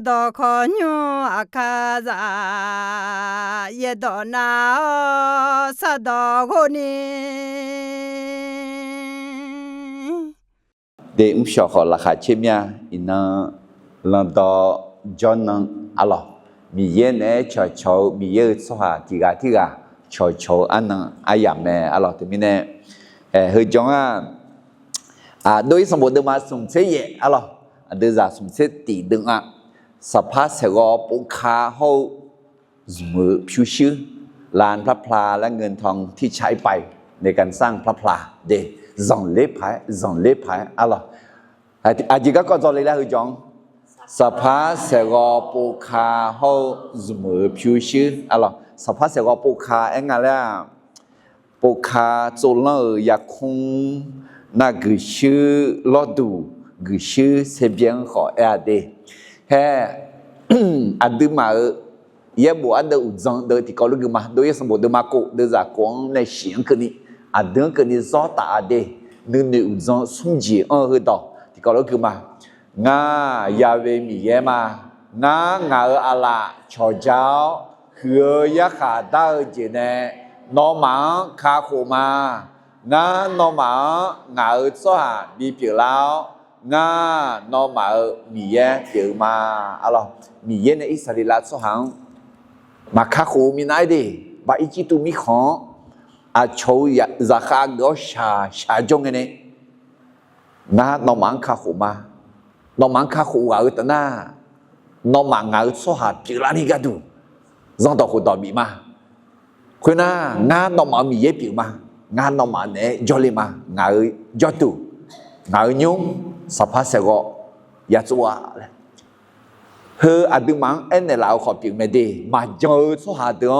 do konyo akaza yedona sado goni để sửa họ là khá chém nha ina lần đó cho năng alo mi yên này cho cháu mi yên số hà thì gà cho cháu ăn năng ai làm mẹ alo thì mình này hơi giống đối với một đứa mà sống thế vậy alo đưa ra sống thế tỷ đừngสภาพเสกปุคาเขามือผิวชื้อลานพระพลาและเงินทองที่ใช้ไปในการสร้างพระพลาเดจงเล็บหายอะไรอาจจะก็จะเลยแล้วคือจงสภาพเสกปุคาเขามือผิวชื้ออะไรสภาพเสกปุคาเอ็งอะไรปุคาจุลอยากคงน่ากุชื่อลอดูกุชื่อเสียเบียงขอเดada mà ia buat ada ujung dari kalau gemah doi sebut de makuk de zakong na xiang ke ni ada ke ni zo ta ade ni ujung sungji he da kalau gemah nga yawe mi ye ma nga ala cho jao hue ya kha da je ne no ma kha khu ma no ma nga so ha bi pi lao nga no mà mì ye chữ mà alo mì ye này Israel là số hàng mà khá khổ mi nói đi bà ít chỉ tu mi khó châu giá khá gõ xả trong cái này nga no mang khá khổ mà no mang khá khổ ở tận na no mang ở số hạt chữ là đi cả đủ dòng tàu khổ tàu bị mà khuyên nga no mà mì ye chữ mà nga no mà này cho lên mà nga cho tu nga nhungสภาพเสกยาจัวเฮออดีมังเอ็นในลาวขอบพิงไม่ดีมาเจอสุหาเดียว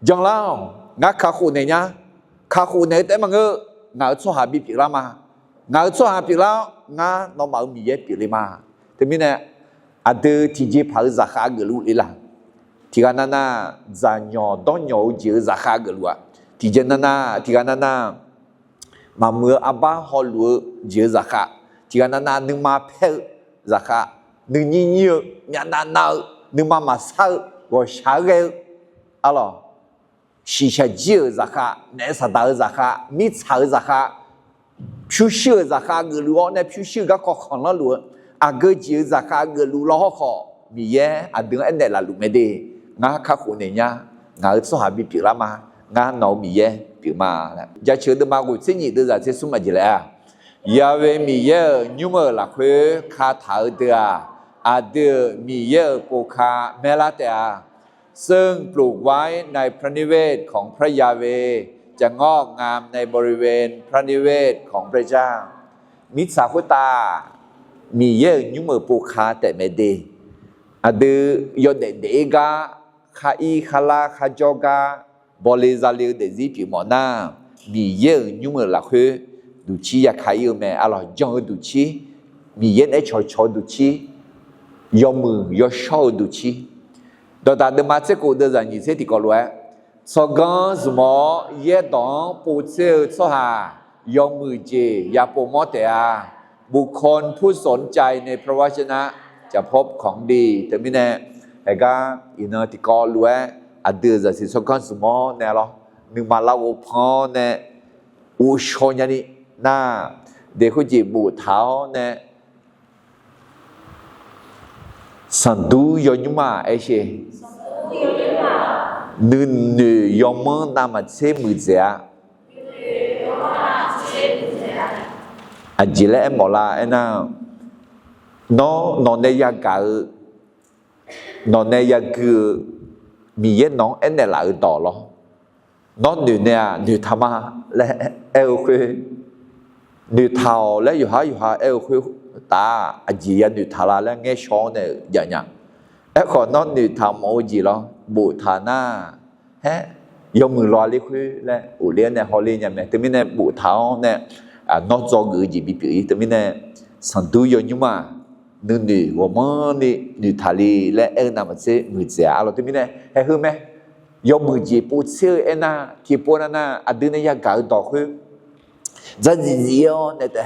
จังแล้วงักขาคูเนี่ยขาคูเนี่ยแต่มันงักสุหาบีพิลามางักสุหาพิลางักน้องมามีเยพิลิมาแต่มีเนี่ยอดีที่จีพาร์จักรกลูอีหลังที่กันนั่นจะหยอดหยอดจีจักรกลูอ่ะที่เจนนั่นที่กันนั่นมาเมื่ออาบ้าฮอลลูจีจักรที่กันนั่นนึกมาเพลจักรนึกยิ่งเยอะยันนั่นนึกมาสาวก็ชาเกลอะไรชีชาจีจักรเนสตาจักรมิชาจักรผิวชื้อจักรกลูเนี่ยผิวชื้อก็ขอนละลูอาเกจีจักรกลูละขอมีเยอะดึงอันเดละลูไม่ได้งาข้าคนเนี่ยงาสหบิพิรามางาหนอมีเยพิมาจะเชื่อเดิมมากุศลนี่เดินจากเส้นสุมาจิเลยยาเวมีเยอะยุ่งละคุยคาถาเดียอาเดียมีเยอะปูคาเมลาเตียซึ่งปลูกไว้ในพระนิเวศของพระยาเวจะงอกงามในบริเวณพระนิเวศของพระเจ้ามิสาคุตามีเยอะยุ่งปูคาแต่ไม่ดีอาเดียยเดกาคาอีคาลาคาจอกาบริซาลิเดซิพิมอนามีเยอะยุ่งละคุยดูชีอยากขายแม่อะไรจังดูชีมีเย็นไอ้ชอดูชียอมือยอชอดูชีตอนนั้นมาเจ้ากูเดินอย่างนี้เสียที่ก่อนเลยสกังสมอเย็ดดองปูเชื่อสหายอมือเจยาปูมอเตียบุคคลผู้สนใจในพระวจนะจะพบของดีแต่ไม่แน่ไอ้ก็อินเนอร์ที่ก่อนเลยอดีตจะสิสกังสมอเนี่ยหรอนึกมาเล่าพอเนี่ยอุชอนยันนี่น่าเด็กคนจีบูเท้าเนี่ยสันดูยอยุ่มาไอ้เช่นึนยอมมันตามมาเชื่อมือเสียอาจิเล่หมอลาไอ้น่านอนในยากาลนอนในยาคือมีเย็นน้องเอ็นเนี่ยหลายต่อหรอนอนเนี่ยทำมาและเอลคือnữ thảo lấyอยู่หาเอลคือตาอาจียnữ thảoแล้วเงี้ยช้อนเนี่ยอย่างไอ้คนนั้นnữ thảoโมจีแล้วบุษานาเฮ้ยมือรอเลยคือแล้วอุเลียนเนี่ยฮอลลีเนี่ยแต่ไม่เนี่ยบุษาเนี่ยนอกจากอื่นจีบีปีแต่ไม่เนี่ยสันตุยยุ่มาnữว่ามันnữ thảoลีและเอ็นน่ะมันเสียมือเสียเราแต่ไม่เนี่ยเฮ้คือไหมยมือจีปูเชื่อเอ็นน่ะที่ปูนั่นน่ะอดีตเนี่ยการต่อคือจะดีๆเนี่ยแต่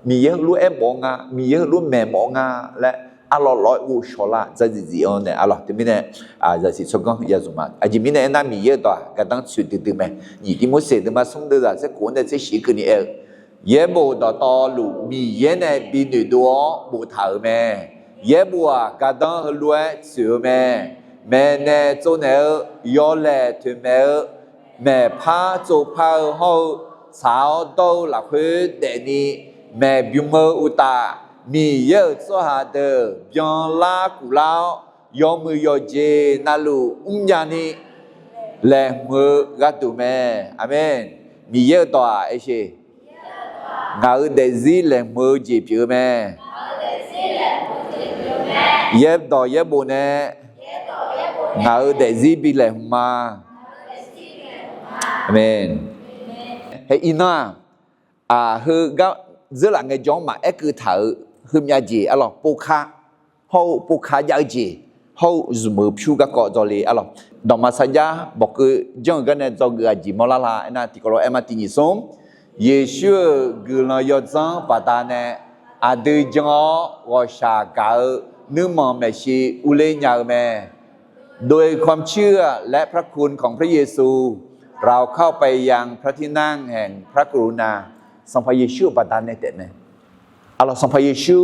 มีเยอะรู้เอ็มมองมีเยอะรู้แม่มองและ Allah loi u shola za ji on ne Allah ti mine za si chokong ya zuma a ji mine na mi ye da ga dang chu ti me ni ti mo se de ma song de za se ko ne se shi ke ni e ye bo da to lu mi ye ne bi nu do bo thao me ye bo ga dang lue chu me me ne zo ne yo le tu me me pa zo pa ho sao đâu là khuyết đệ ni mẹ biểu mơ u ta mi yơ cho hà đờ biong la cụ lao yo mơ yo je na lu nhà ni lẹ mơ gắt tụ mẹ amen mi yơ tòa ấy chứ ngài để gì lẹ mơ je biểu mẹ yếp tòa yếp bồ nè ngài để gì bị lẹ mà amen hay ina hư gạo giữa là ngày gió mà ép cứ thở hư nhà gì alo po kha giao gì hậu dùng mực phiêu các cọ rồi li alo đồng mà saja bọc cứ giống cái này do người gì mà la na thì kalau em tin sống Giêsu người nói yo zang pada ne ada jangan washa kauนึกมองแม่ชีอุเลญาแม่โดยความเชื่อและพระคุณของพระเยซูเราเข้าไปยังพระที่นั่งแห่งพระกรุณาสัมพเยซูปัตตานีเตเนี่ยAllahสัมพเยซู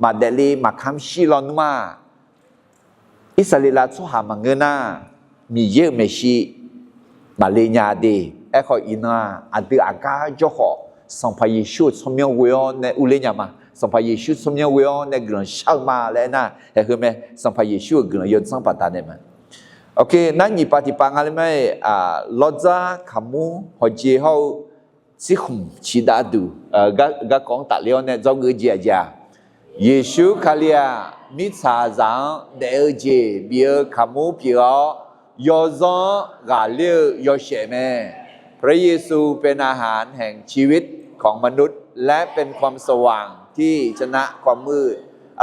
มาเดลีมาคำชีลอนมาอิสราเอลสุหามังเงนามีเยอะเมชีมาเลญาดีเอคออินาอันเดอากาจอขอสัมพเยซูสมยเวอในอุเลญามาสัมพเยซูสมยเวอในกลุ่มชาวมาเลยนะเห็นไหมสัมพเยซูกลุ่มยนต์สังปัตตานีมันโอเคนั่นยี่ปฏิปังอะไรไหมลอจ้าขมูหัวใจเขาสิขุมชีดาดูก็ของตัดเลี้ยวเนี่ยเจ้าเงยเจียจาเยซูคาเลียมิชาจังเดอเจเบียขมูเปียยอซองกาเลียยอเชเมพระเยซูเป็นอาหารแห่งชีวิตของมนุษย์และเป็นความสว่างที่ชนะความมืด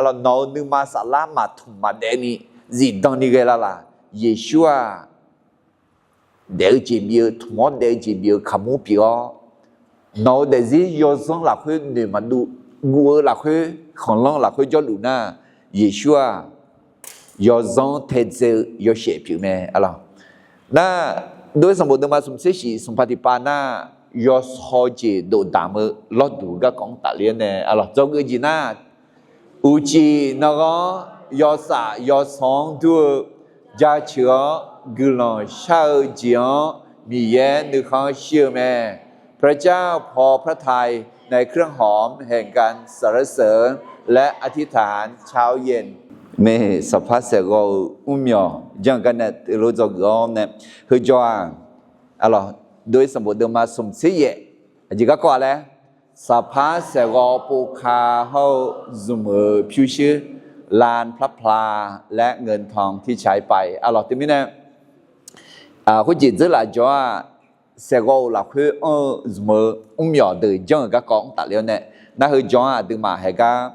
เราโน้นึมาสลามาถุมาเดนี่จีดองนี่เกล่ะเยซูเดอเจเบียทุกคนเดอเจเบียขมูเปียnó để gì do sống là khơi để mà đủ ngua là khơi khổng lồ là khơi cho đủ na Giêsu do sống thế giới do sẽ biểu mẹ alo na đối với một đứa mà sống sẽ chỉ sống phát triển na do họ chỉ độ đảm ở lót đủ các con tạ liên này alo cho cái gì na u chi nó có do xả do sống thua gia chứa gửi lòng sao chiếu mi ye được khó siêu mẹพระเจ้าพอพระทัยในเครื่องหอมแห่งการสรรเสริญและอธิษฐานเช้าเย็นเมื่อสัพพะเสกอุมยอยังกันเนี่ยรู้จักกันเนี่ยคือจวนอะไรโดยสมบูรณ์มาสมศรีจีก็อะไรสัพพะเสกปูคาเขาจุมผิวชื้อลานพระพลาและเงินทองที่ใช้ไปอะไรที่นี่เนี่ยคุณจิตจะละจ้าsẽ gọi là khơi mở nhỏ từ trong các con tài liệu này nó hơi cho từ mà hay cả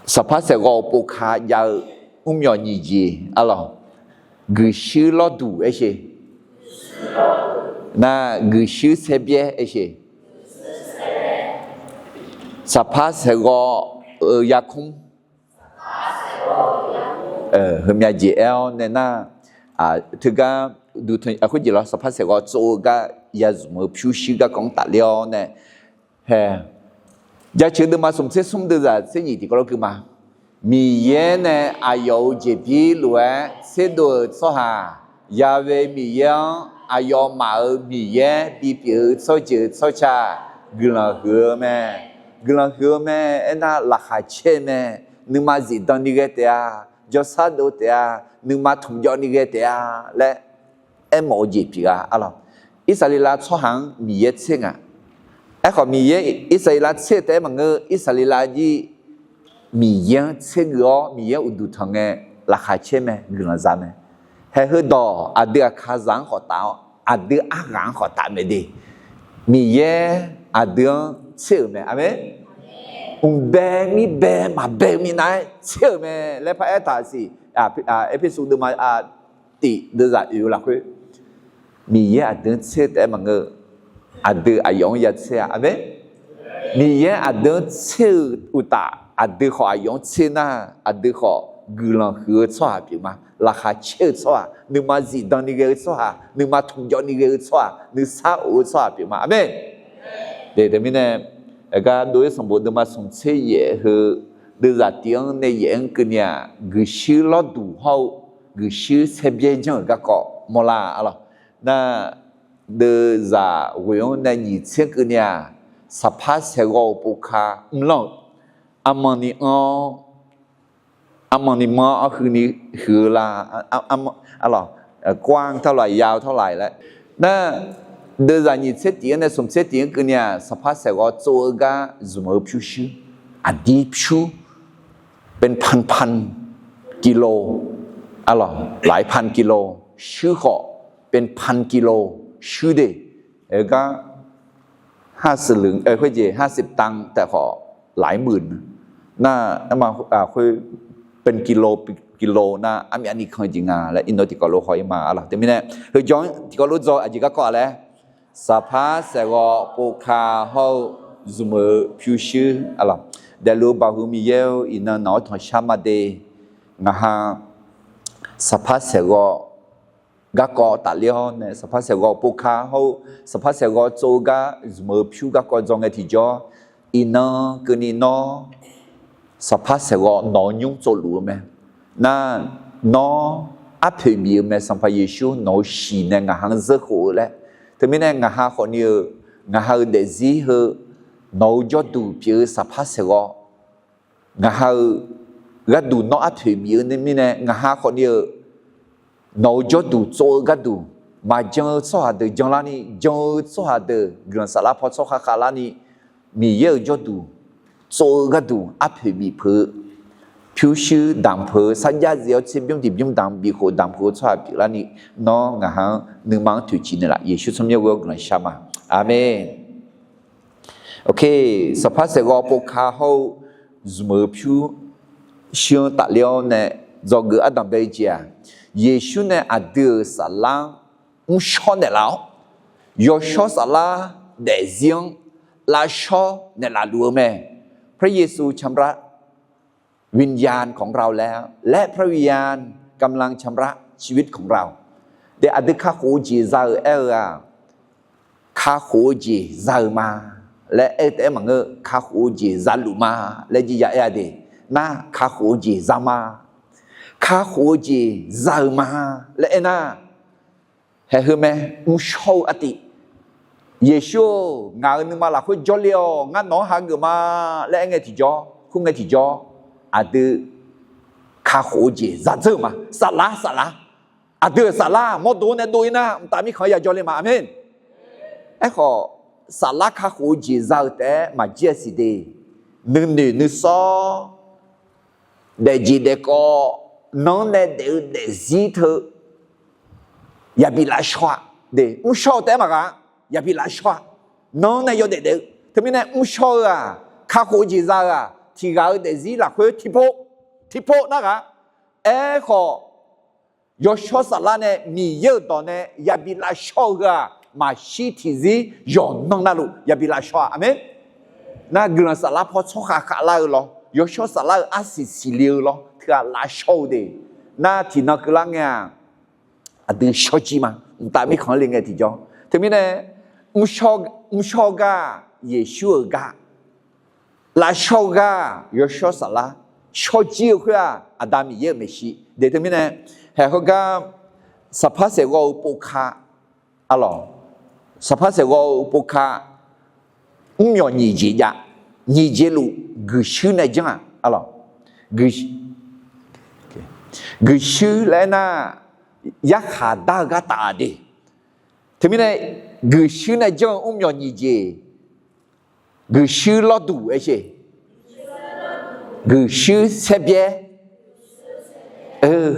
sắp phát sẽ gọi bộ khá giờ nhỏ như gì alo gửi sư lo đủ ấy chứ na gửi sư sẽ biết ấy chứ sắp phát sẽ gọi ya không hôm nay chị eo nên na thực raดูทุนคุณจีเราสัพพะเสกโจก็ยาสมผิวชีก็ของตัดเลี้ยวเนี่ยเฮ้ยาเชื่อเดิมมาสมเสสมเดือดเสียยี่ที่ก็รู้คือมามีเย็นเนี่ยอายุเจ็บปีล้วนเสียดูสหายาเวมีเย็นอายุมามีเย็นปีปีสอยจืดสอยชากุลาหัวแม่กุลาหัวแม่เอ็น่าราคาเช่แม่นึกมาจีตอนนี้ก็เตียจอดซาดูเตียนึกมาถุงยอนี่ก็เตียและem mổ gì chứ alo Israel cho hàng mì yết xinh em còn mì yết Israel xinh thế mà ngơ Israel gì mì yết xinh đó mì yết udu thằng nghe là khai chế mẹ gừng là gì mẹ hay hơn đó à đưa khai giảng họ tạo à đưa ác giảng họ tạo mẹ đi mì yết à đưa xinh mẹ à mẹ bé mà bé mi này xinh mẹ lấy phải ta gì episode mà tỷ đưa ra yêu là cái mi ye adun se te mang adun ayong ya se ave 你也阿得吃有大，阿得好用吃呐，阿得好古人喝错别嘛，拉哈吃错，你嘛自当你个错，你嘛同样你个错，你啥我错别嘛，阿门。对，对面呢，那个对什么的嘛，从吃也和对家庭的人个呢，个修了度好，个修特别讲个个莫啦啊了，那对家为用那以前个呢。สภาพเสกอปุคาหลงอามันนี่อามันนี่มาคือนี่คือละอะไรกว้างเท่าไหร่ยาวเท่าไหร่แล้วนั่นเดินจากนี้เส้นเดียวเนี่ยสมเส้นเดียวคือเนี่ยสภาพเสกอตัวก็สมผิวชื้นอดีตผิวเป็นพันกิโลอะไรหลายพันกิโลชื่อเขาเป็นพันกิโลชื่อเด็กก็50ค่อยเจ50ตังค์แต่ขอหลายหมื่นน่ามาค่อยเป็นกิโลน่าอันนี้เคยจริงและอินโดติกอโลคอยมาอะไรแต่ไม่แน่คือย้อนติกอโลจออาจจะก็ก่อนแล้วสภาพเสกปูคาเขาสมผิวชื้นอะไรเดลูบาฮูมิเยลอินนอทชามาเดนะฮะสภาพเสกก็ก็ตัดเลี้ยวเนี่ยสภาพเสกปูคาเขาสภาพเสกโจก็สมผิวก็จงไอที่จออินก็นี่นอสภาพเสกนอยุ่งโจลูไหมนั่นนออัพมีไหมสัมภาระชูนอสีเนี่ยงาหังเจ้าหัวเลยแต่ไม่แน่งาหาคนนี้งาหาเดซี่เหรอนอจอดูเพื่อสภาพเสกงาหาก็ดูนออัพมีเนี่ยไม่แน่งาหาคนนี้nấu cho đủ做个đủ mà chẳng cho hạt được chẳng là ni chẳng cho hạt được gần sát là phật cho khá là ni mi yêu cho đủ做个đủ áp hệ bị phở phiêu sư đàm phở sát giá diệu xem biếng tìm biếng đàm bị khổ đàm phở cho hạt bị là ni nó ngã hàng nương mang thủy chín là Giêsu xong nhau gọi là Shama Amen ok sắp phát sẽ gọi bộ khá hậu mở phiêu siêu tạ liao nè do gỡ Adam bây giờ Giêsu này ở đưa sa la cho này lão, yo cho sa la để riêng là cho này là đùa mẹ. พระเยซูชำระวิญญาณของเราแล้วและพระวิญญาณกำลังชำระชีวิตของเราเดี๋ยวอดีตข้าโคจีซาข้าโคจีซามาและแต่มังข้าโคจีซาลุมาและจียาเดน่าข้าโคจีซามาข้าโคจีซามาและน่าเฮ้ยแม่มุชาวอติเยซูงานนึงมาละคุยจอเลียวงานน้องหางมาและไงที่จอคุณไงที่จออาดือข้าโคจีซาเจอมาสาระอาดือสาระมดดูเนี่ยดูนะแต่ไม่ขออย่าจอเลยมาอเมนไอ้ขอสาระข้าโคจีซาแต่มาเจสิเดนึกซอเดจีเดก็น้องเนี่ยเดจีเธออย่าไปละชัวเดมุชาวแต่มากันอย่าไปละชัวน้องเนี่ยอยู่เด็กทำไมเนี่ยมุชาวอ่ะข้าโคจีซาอ่ะที่เราเดจีละคุยที่โพนะครับขอยศสารเนี่ยมีเยอะตอนเนี่ยอย่าไปละชัวอ่ะมาชี้ที่จีย้อนน้องนั่นลูกอย่าไปละชัวอเมนน่าเกลือสารพอชกขาลาหรอยศสารอาศิสิเลียวหรอที่ละชัวเดน่าที่นักลังเนี่ยอดีตชอจีมาแต่ไม่ขอเรียนไงที่จอถึงมีเนี่ยมุชอกาเยซูกาลาชอกายศสารชอจีคืออาดามีเยอะไม่ใช่เดี๋ยวถึงมีเนี่ยเฮ้ยเขาก็สภาพเสกว่าปุคาอะไรสภาพเสกว่าปุคาไม่有你节路กุศลเนี่ยจังอะไรกุศลเลยนะยักษ์ขาดก็ตาดีทีนี้กุศลเนี่ยจังไม่有你节กุศลละดูใช่กุศลเสียเบี้ย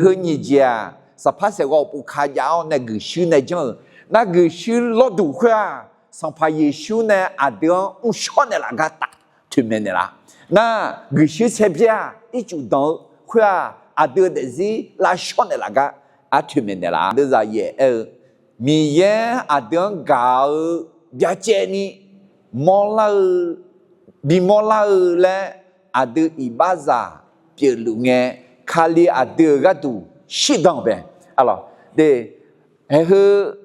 คือ你节สภาพเสกว่าปุคายาวเนี่ยกุศลเนี่ยจัง那กุศลละดูคือสัมภาระชูเนี่ยอาเดียงอุ้งชอนเนี่ยละก็ตาถึงเมื่อเนี่ยละ那กุศลเสียเบี้ยอีจุดนั้นคืออาเดียงเดซี่ละชอนเนี่ยละก็อาถึงเมื่อเนี่ยละเดี๋ยวจะเย่มีเย่อาเดียงก่าวอยากเจนี่มองแล้ว bimola le ada ibaza pielunge kali ada gatu shidang ben alors de he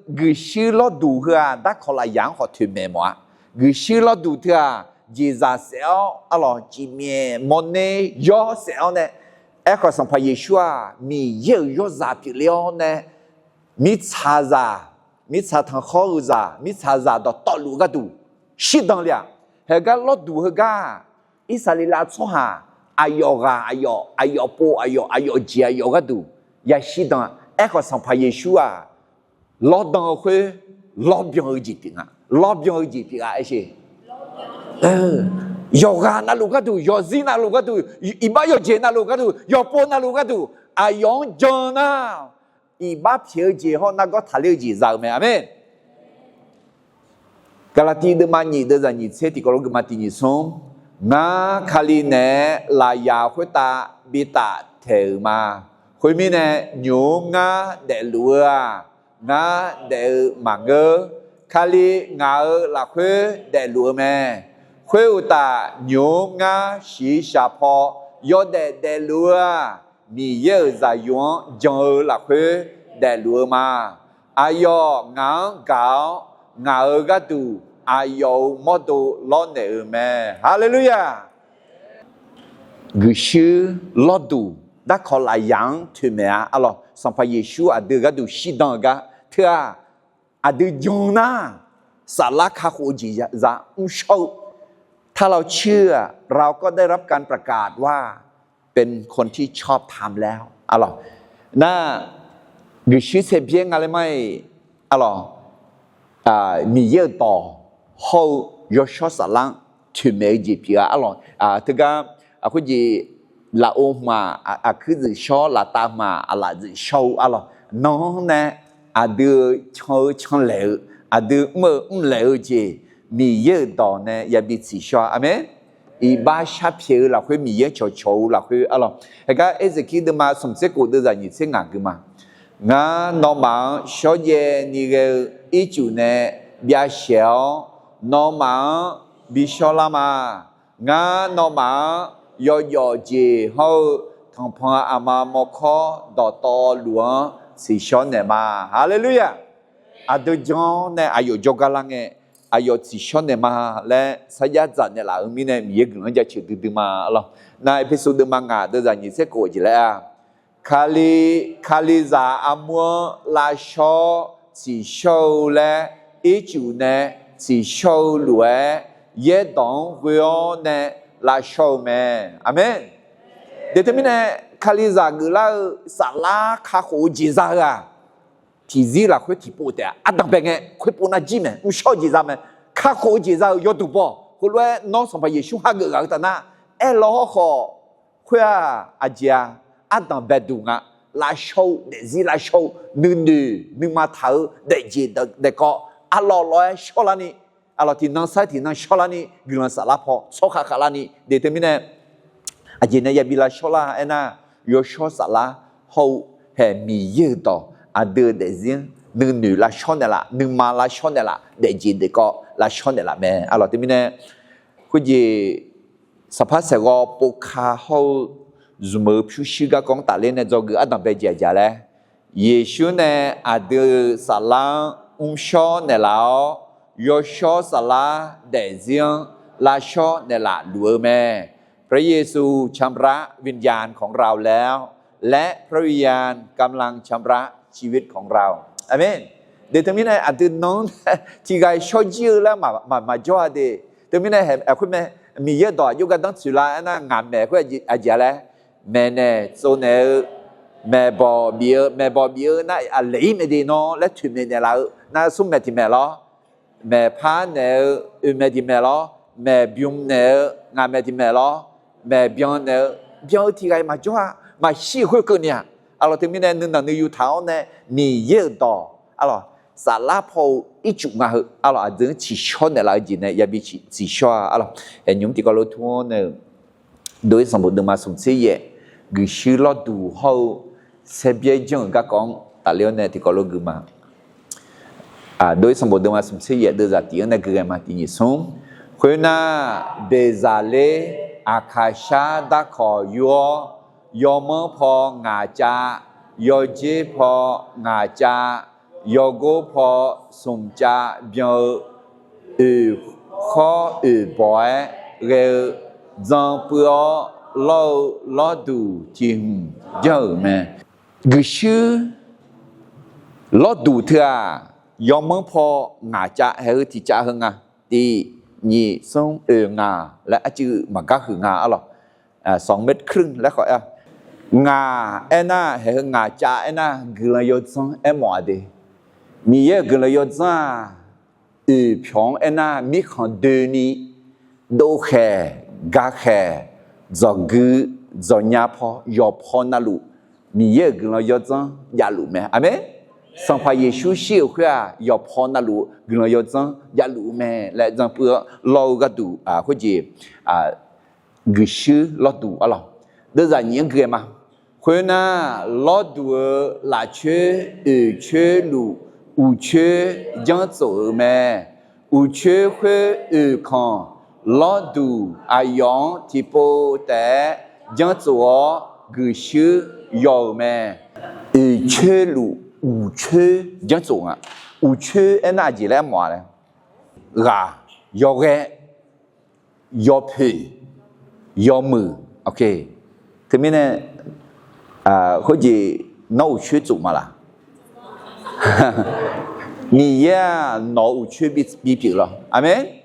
gu shi lo du ha da khola yang ho tu me moi gu shi lo du ta ji za seo alors ji mie monnaie yo seo ne e ko son pa yeshua mi ye yo za pi leo ne mi cha za mi cha thang kho za mi cha za do to lu ga du shidang lia he ga lo du he ga isalila cho ha ayo po ji ayo ga du ya shidang e ko son pa yeshua lo dang kwe lo biang ji ting a lo biang ji pi a e yo ga na lu ga du yo zi na lu ga du i ba yo je na lu ga du yo po na lu ga du a yong jon na i ba phe je ho na go tha le ji za me amen Galati de ma ni de za ni che ti ko lo ma ti ni som na khali ne la ya khwe ta bi ta the ma khwe mi ne nyu nga de lu a nga de ma ngơ khali nga la khwe de lu me khwe u ta nyu nga shi sha pho yo de lu a mi ye za yuan jong la khwe de lu ma ayo nga gao nga ga tu ayo mo tu lo ne me hallelujah gu shi lo du da ko la yang tu me alors sans pas Yeshua a de ga du shi dans ga thưa à de Jonah สาระคาโคจิยะอุชาถ้าเราเชื่อเราก็ได้รับการประกาศว่าเป็นคนที่ชอบธรรมแล้วอะไรน่าดิฉันเสียเพียงอะไรไม่อะไรมีเยอะต่อเขายศสาระถึงแม้จีพีอะไรถึงกับคุณจีลาโอมาคือจะชอบลาตามาอะไรจะชอบอะไรน้องเนี่ยดูชอบเหลวดูเมื่อเหลวจีมีเยอะต่อเนี่ยอย่าบิดสีชอบอเมนอีบ้าชาเพียวเราคุยมีเยอะโชว์เราคุยอะไรแล้วก็เอเซคิดมาสมเสกุดจะยิ่งเสียงานกันมางานน้องมันชอบเย็นนี่ก็อีจูเนี่ย比较小น้องมันบิชอลามางานน้องมันยอจีเขาทางพังอามาโมคอดอตอหลวงสีชอนเนี่ยมาฮาเลลูยาอาดูจอนเนี่ยอายุจกลังเนี่ยอายุสีชอนเนี่ยมาและสายจันเนี่ยละมีเนี่ยมีเงินจะเชื่อดื้อมาหรอนายพิสูจน์มังงะเดี๋ยวจะยิ่งเสียโกจิแล้วคาลิซาอามัวลาชอสีชอและอีจูเนี่ยสีชอหลวงเยดองเวียเนี่ยลาชอแม่อาเมนเดี๋ยวมีเนี่ยคาลิซากุลาสาลาคาโคจิซาอะที่จีละคุยที่ปูเตะอันดับเป็นไงคุยปูน่าจีมันไม่ชอบจีซามันคาโคจีซายอดูบ่คุยว่าน้องสมภารเยซูฮักกันกันนะล้อขอคุยอาเจียอันดับเป็นดูงะลาโชเดจีลาโชนึงมาเท้าเดจีเดก็อัลลอฮ์ชอลานี่อัลลอฮ์ที่นั่งใส่ที่นั่งชอลานี่กุลสาลาพอโซขาขาลานี่เดี๋ยวมีเนี่ยอาเจียเนี่ยบิลาชอลาเอ็น่ายอชอสาลาเขาเห็นมีเยอะต่อada dezien nu la chone la nu ma la chone la de ji de ko la chone la me alors terminé ku ji sapa se go po kha ho zume phu shi ga kong ta le ne zo ge adam be ja ja le Yesu ne ada sala sho ne la yo sho sala dezien la chone la lu me พระเยซูชำระวิญญาณของเราแล้วและพระวิญญาณกำลังชำระชีวิตของเราอาเมนเดี๋ยวตรงนี้นะอาจจะน้องที่ไกชอบยืดแล้วมาจ่อเดี๋ยวตรงนี้นะเห็นคุณแม่มีเยอะต่อยุคกันต้องสุรานะงานแม่คุณอาจารย์แล้วแม่เนี่ยโซเนลแม่บอเบียนะอะไรไม่ดีน้องและถึงแม่เนี่ยเราน่าสุ่มแม่ที่แม่ล้อแม่พาเนี่ยแม่ที่แม่ล้อแม่บิวเนี่ยงานแม่ที่แม่ล้อแม่บิวเนี่ยบิวที่ไกมาจ่อมาชี้คุยกันเนี่ยalors terminé nous yu thao ne mi ye do alors ça la po i chu nga alors de chi cho ne la ji ne ya bi chi cho alors et nyum ti ko lo thu ne đối xong bộ de ma sum se ye gu shi lo du ho se bie jong ga kong ta leo ne ti ko lo gu ma đối xong bộ de ma sum se ye de za ti ne gu ma ti ni sum 回那贝扎雷阿卡沙达考约约么破牙家约吉破牙家约个破松家表ข้อบ่อยเรือจังเปล่าเราดูจริงเยอะไหมก็ชื่อเราดูเถอะยอมไม่พองาจะให้ที่จะหงาที่นี่ส่งงาและจือมันก็คืองาอะไร2 เมตรครึ่งแล้วก็งาน่าให้งาจะน่าเกลือยศหมอดีมีเยอะเกลือยศ平安那米看对你都开嘎开做个做伢跑要跑那路米也跟了要争压路没阿没上怕耶稣小会啊要跑那路跟了要争压路没来争不老个度或者个是老度啊了都是年个嘛会那老度拉去去路有缺将走咩？有缺会看老杜阿阳提波的将走个是有咩？有缺路有缺将走啊？有缺在哪里来嘛呢？要个要皮要มือ OK 这边呢或者那有缺走嘛啦？你呀，脑无缺比比了，阿妹，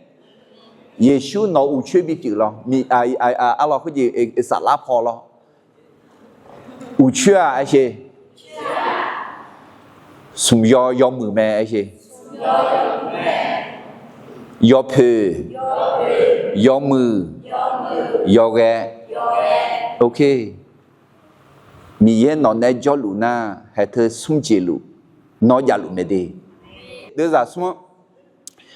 耶稣脑无缺比比了，你阿拉或者撒拉跑了，无缺啊，而且，什么要มือ咩而且，要皮，要มือ，要个 ，OK， 你也脑袋叫路呢，还是松节路？nó giả lụ mê đi đưa ra xuống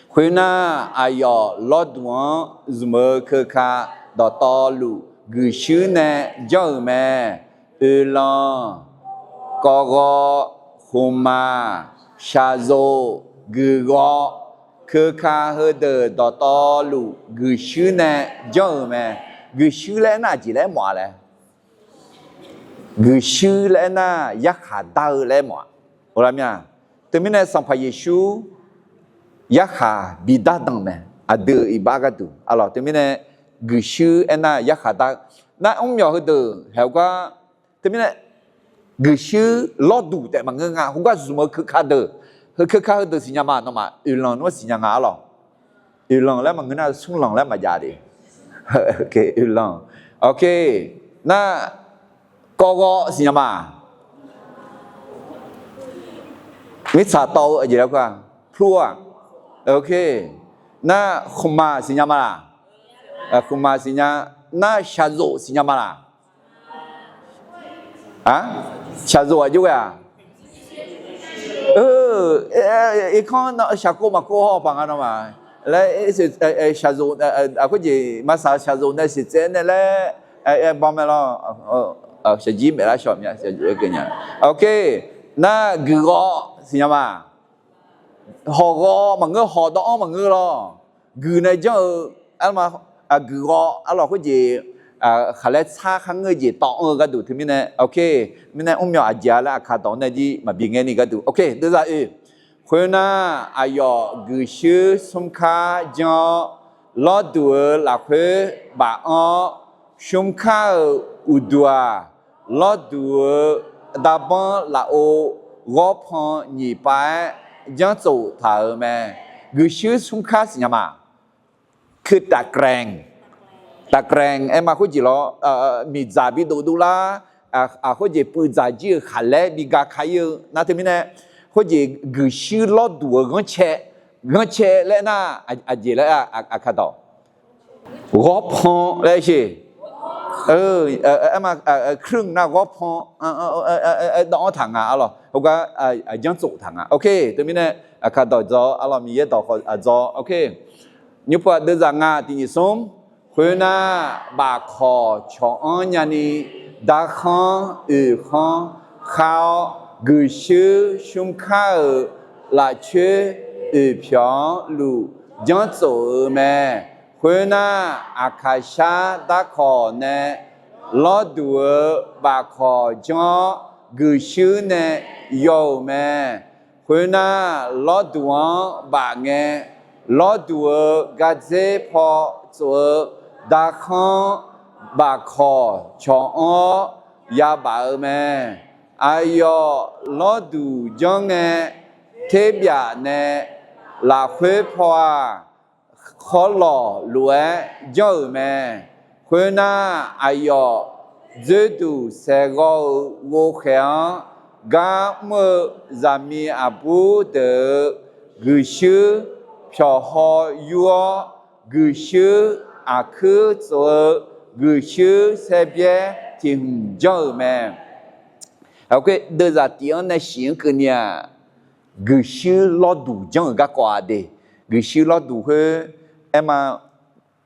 hồi na ayo lót duan zùm cơ kha đỏ to lụ gửi sư nè dơ mẹ lan có gõ hùm ma xa dô gửi gõ cơ kha hơi đờ đỏ to lụ gửi sư nè dơ mẹ gửi sư lẽ na chỉ lẽ mọa lẽ gửi sư lẽ na giác hạ đau lẽ mọa Orangnya, terminal sampai Yesus, yakha bidah dang me, ada ibarat tu. Allah terminal Yesus ena yakha dah. Na umnya hede, helga terminal Yesus lodu tak mengenga, huga semua kekade. Kekade sinya mana nama, ulang nama sinya Allah. Ulang lah mengena sulang lah majadi. Okay, ulang. Okay, na kau sinya mana? มิสาโตอะไรแล้วกันพลัวโอเคน่าคุมาสิญญามาล่ะคุมาสิญญาน่าชาโซสิญญามาล่ะชาโซอายุอ่ะอีกคนน่ะชาโกมาโกฮอปังกันมาแล้วชาโซก็จะมาสาชาโซนั่นสิเจนนั่นแหละบอมไม่รอชาจีไม่ละชอบเนี่ยชาจีก็เนี่ยโอเคน่ากือสิญญามาหอกมันก็หอดอ้อมันก็รอกือในเจ้าอันมากืออันเราก็จะขลังชาขังเงยต่อก็ดูที่มีเนี่ยโอเคมีเนี่ยยอาจจะแล้วขาดต่อเนี่ยที่มาบินเงี้ยนี่ก็ดูโอเคเดี๋ยวจะคนน่ะอายอกือชื่อสมค่าจะรอดูหลักคือบ่าสมค่าอุดวรอดูดาบังลาโอรอพอหนีไปยังโจถ่ายแม่กือชื่อสมค่าสิญญามาคือตะแกรงมาคุยจีล้อมีจ่าบิโดดูล่าคุยจีปืนจ่าจีขันเล่มีกาขายนั่นที่มีเนี่ยคุยจีกือชื่อล้อดูเงินเชแล้วน่ะจีแล้วขาดต่อรอพอแล้วใช่มาครึ่งน่ะรอพอดอกถังอะไรเขาก็ยังโจถังโอเคที่มีเนี่ยขาดต่อจออะไรมีเยอะต่อจอโอเคยุบเดือดงาที่ยิ่งสูงคนน่ะบาขอชอนยันนี่ดาขันขันข้าวกุชื่อชุมข้าวละเชื่อเพียงลูยังโจแม่ Khuyên na akasha đã khó nè lo đùa bà khó cho gửi sư nè dầu mẹ khuyên na lo đùa bà nghe lo đùa gà dê phò chúa đã khó bà khó cho ó ya bà mẹ ai yo lo đù cho nghe thế bia nè là khuê phò khó lò lúa dầu mẹ khuyên na ai yo dư đủ sẽ gọi vô khéo gã mơ giả mi à bố đỡ gửi sư cho họ yua gửi sư à khứ cho gửi sư sẽ biết thì hùng dầu mẹ ok đưa ra tiếng này xin cái nhà gửi sư lo đủ chẳng gã quả đi gửi sư lo đủ hơi em mà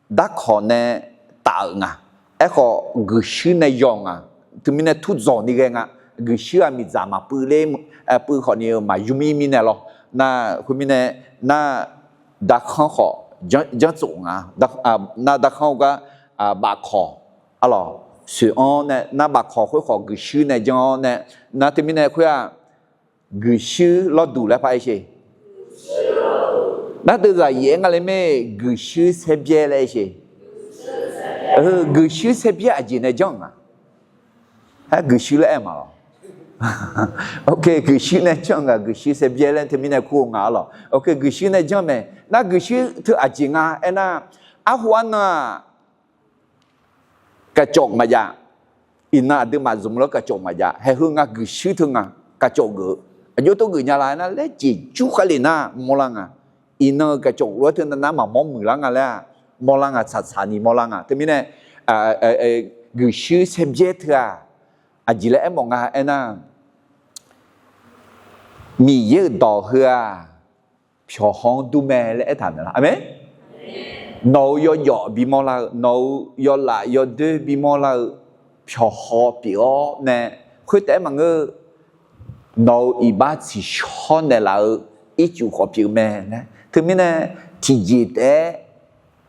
đã khó nè tạo ngà ai khó gửi sư này dòng à từ mình này thu dọn đi cái ngà gửi sư à mình giảm mà bự lên bự khó nhiều mà yumi mình này lo na khi mình này na đã khó khó chẳng dụng à na đã khó cái bà khó à lo sự on này na bà khó khó gửi sư này cho này na từ mình này khi à gửi sư lo đủ lại phải gì那都是演个嘞咩？古书识别嘞些，古书识别阿姐那讲啊，还古书嘞嘛咯？OK， 古书那讲啊，古书识别嘞，他们那苦牙咯。OK， 古书那讲咩？那古书他阿姐啊，哎那阿欢啊，กระจกมาจ้ะอินน่าดูมาซุ่มแล้วกระจกมาจ้ะให้หุ่นอ่ะกุศลถึงอ่ะกระจกกูอายุตัวกูเนี่ยอะไรนะเล่จีจุกเลยนะมอลังอ่ะอินน่ากระจกรู้ถึงนั้นมามองมือลังอ่ะแล้วมอลังอ่ะชัดชันนี่มอลังอ่ะแต่ไม่เนี่ยกุศลเสพเยอะเถอะอาจิเลมองอ่ะไอ้น่ะมีเยอะต่อเหือผิวห้องดูแม่เลยไอ้ท่านนั่นละอ่ะไหมnấu yo yo bị mò la nấu yo la yo deux bị mò la phiêu họ biểu nè khuyết tế mà ngơ nấu y ba chỉ cho nè là ít chịu họ biểu mẹ nè thứ mấy nè thì gì thế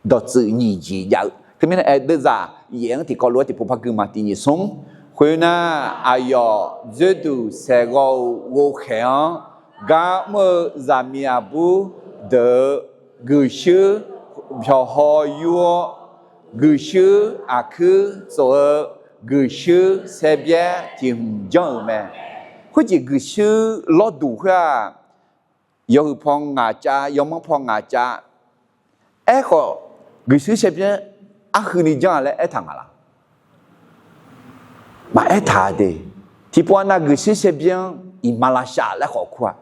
đó tự nhị gì vậy thứ mấy nè đưa ra yến thì có lúa thì phụ cứ mà thì nhị sống khuyên na ayo dư du sẽ gầu vô khéo gã mơ zamia bu de gửi sư cho họ yua gửi sư à cứ rồi gửi sư sẽ biết thì không mẹ có gì gửi sư lo đủ ha yêu phong ngã cha yêu mong phong ngã cha ấy có gửi sư sẽ biết à cứ đi chơi lại ấy thằng à mà ấy thà đi thì bọn nó gửi sư sẽ biết in Malaysia lại khó qua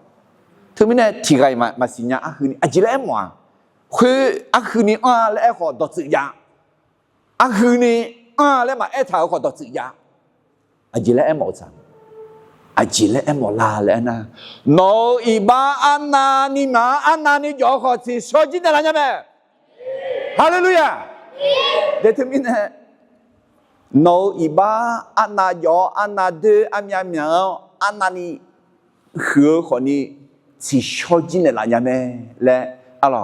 thứ mấy này thì cái mà xin nhá à cứ đi à chỉ là em màคืออักคืนนี้แล้วขอดอกสื่อยาอักคืนนี้แล้วมาถ่ายขอดอกสื่อยาอาจิแล้วหมดสังอาจิแล้วหมดลาแล้วนะโนอีบ้าอันนานี่มาอันนานี่ยอขอสิชอบจินตนาใช่ไหมฮาเลลูยาเดี๋ยวถึงนี่โนอีบ้าอันนายออันนาเดออันยาเมียวอันนานี่คือคนนี้สิชอบจินตนาใช่ไหมและอะไร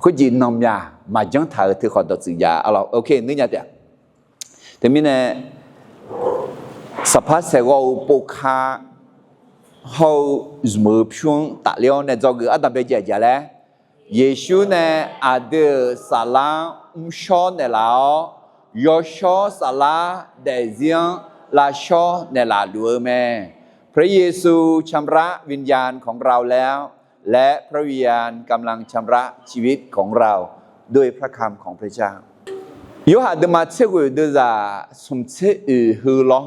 คุยนอมยามาจังถ่ายถือขอดสื่อยาเอาโอเคนึกยังไงแต่มีเนี่ยสภาพเสกว่าปกคาเขาสมบูรณ์ช่วงตัดเลี้ยวเนี่ยจะเกิดอะไรไปเจอแล้วเยซูเนี่ยอาเดสาลาชอเนี่ยแล้วยอชอสาลาเดซิงลาชอเนี่ยละด้วยแม่พระเยซูชำระวิญญาณของเราแล้วและพระวิญญาณกำลังชำระชีวิตของเราด้วยพระคำของพระเจ้าโยฮันมาเชื่อว่าด้วยจะสมเชื่อหือล้อ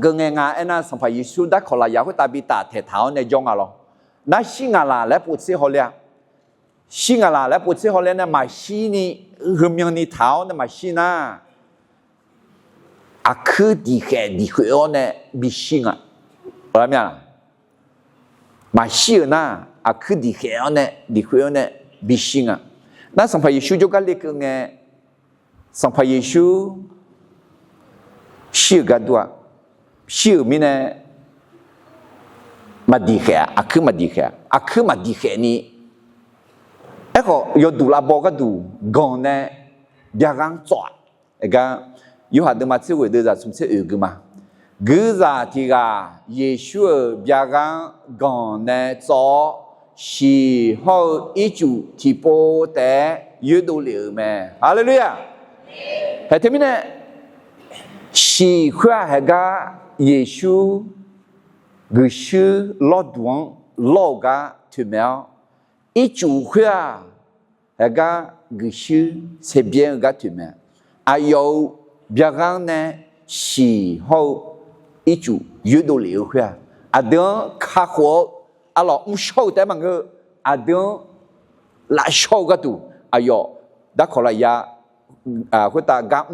ก็ง่ายๆไอ้นั่นสัมภาระยิสุได้ขอลายาก็ตาบิตาเท้าในจงอะไรนั่นสิ่งอะไรและปุถุเขาเรียกสิ่งอะไรและปุถุเขาเรียกนั่นมาสิ่งนี้หืมยังนี่เท้านั่นมาสิ่งน่ะคือดีแค่ดีขึ้นเนี่ยมีสิ่งอ่ะอะไรมั้ยมาสิ่งน่ะคือดีแค่เนี่ยดีขึ้นเนี่ยมีสิ่งอ่ะนั่นสัมภาระยิสุจะกันเรียกไงสัมภาระยิสุสิ่งกันด้วยสิ่งมีเนี่ยมาดีแค่คือมาดีแค่คือมาดีแค่นี้ไอ้ ấy có yo đủ là bỏ cái đủ gòn nè bia gang chọt cái yêu hạt đừng mà chịu đưa ra sum sẽ ở cái mà cứ ra thì ga Giêsu bia gang gòn nè cho si hậu ý chủ thì bộ té yêu đủ liều mà Hallelujah thế thì mình nè si khoa hay ga Giêsu người sư lo duong lo ga tu mèo ý chủ khoa hay ga người sư sẽ bien ga tu mèo ayo bia gang nè si hậu ý chủ yêu đủ liều khoa đứa khá khó lo sâu thế mà ngơ đứa lại sâu cái tu ayo đã có là ya người ta gam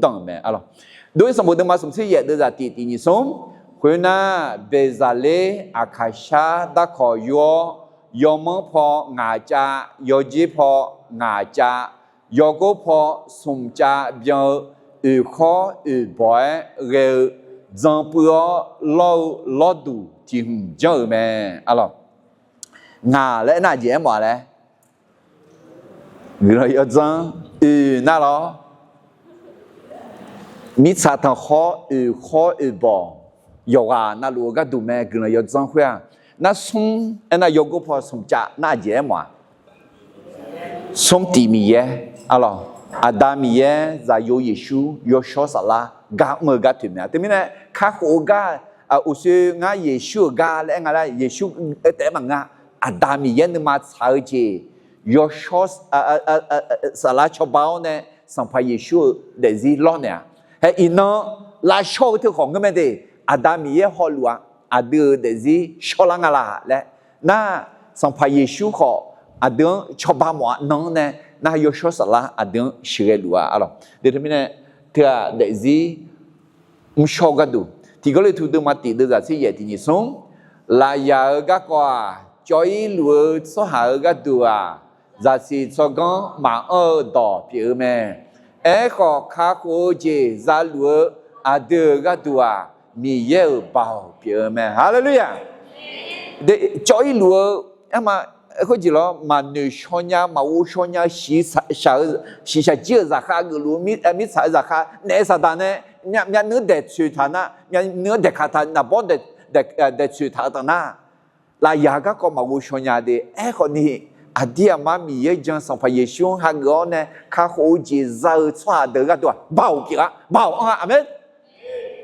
đong mẹ alo đối với một đứa mà sống sẽ dễ đưa ra tỷ như sống khi na bây giờ lê akasha đã có yo mong po ngã cha yo ji po ngã cha yo go po sum cha bien khó boy re dân bữa lo đủ thì giờ mẹ alo ngà lẽ nào gì em bảo đấy người ở dân na lo mi sa thằng khó bỏ yoga na lu ga du mẹ người ở dân khoe na sung na yoga po sung cha na gì em mà sung tì mi ye alo Adam ye za yo Giêsu yo so sala ga mơ ga tu mẹ thì mình này khá khổ ga usu nga Giêsu ga lẽ nga là Giêsu té mà nga Adam ye nhưng mà sao chứ yo so sala cho bao nè sang phải Giêsu để gì lo nè hay ino la show thứของcái gì Adam ye họ lúa đưa để gì so la nga la lẽ na sang phải Giêsu họ đưa cho ba mỏ nong nè na yo so sala đưa sửa lúa alo để thế mình thưa để gì so ga du thì có lẽ thủ tướng mà tỷ đưa ra sẽ thì như sống là giờ các qua choi lúa số hạ ga du ra si cho con mà ở đỏ biểu mẹ ấy có khá cố gì ra lúa đưa ga du mi yêu bảo biểu mẹ Hallelujah để choi lúa mà có gì đó mà nữ sonya mà u sonya xí sa chia ra khác cái lúa mít xài ra khác nè sao ta nè nhà nữ để chửi thằng na nhà nữ để khát thằng na bỏ để chửi thằng na là nhà các con mà u sonya de còn nè dia mà mi ye chẳng sang phải Giêsu hàng gõ nè khá khổ gì ra xoa được cái đó bảo kìa bảo amen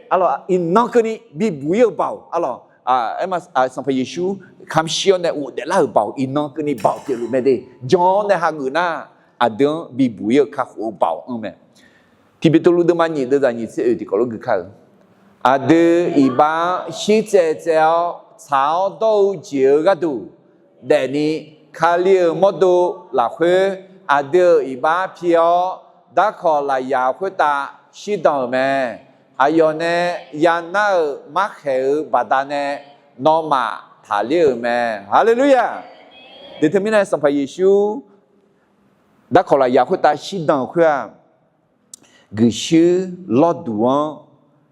alo in nó cái này bị bùi bảo alo em mà sang phải Giêsu khám siêu này để là bảo in nó cái này bảo thì luôn mẹ đi John này hàng người na đứa bị bùi khá khổ bảo mẹ thì biết tôi lúc mà nhìn được ra nhìn sẽ thì có lúc cái khác đứa iba sĩ chế giáo cháo đâu chiều cái đủ để ni khai liêu một đồ là khuê đứa iba phiêu đã có là nhà khuê ta sĩ đạo mẹ ayo nè nhà nào mắc hiểu bà ta nè nó mà thả liêu mẹ Hallelujah để thế mình này sang phải Giêsu đã có là nhà khuê ta sĩ đạo khuê người sư lo đuông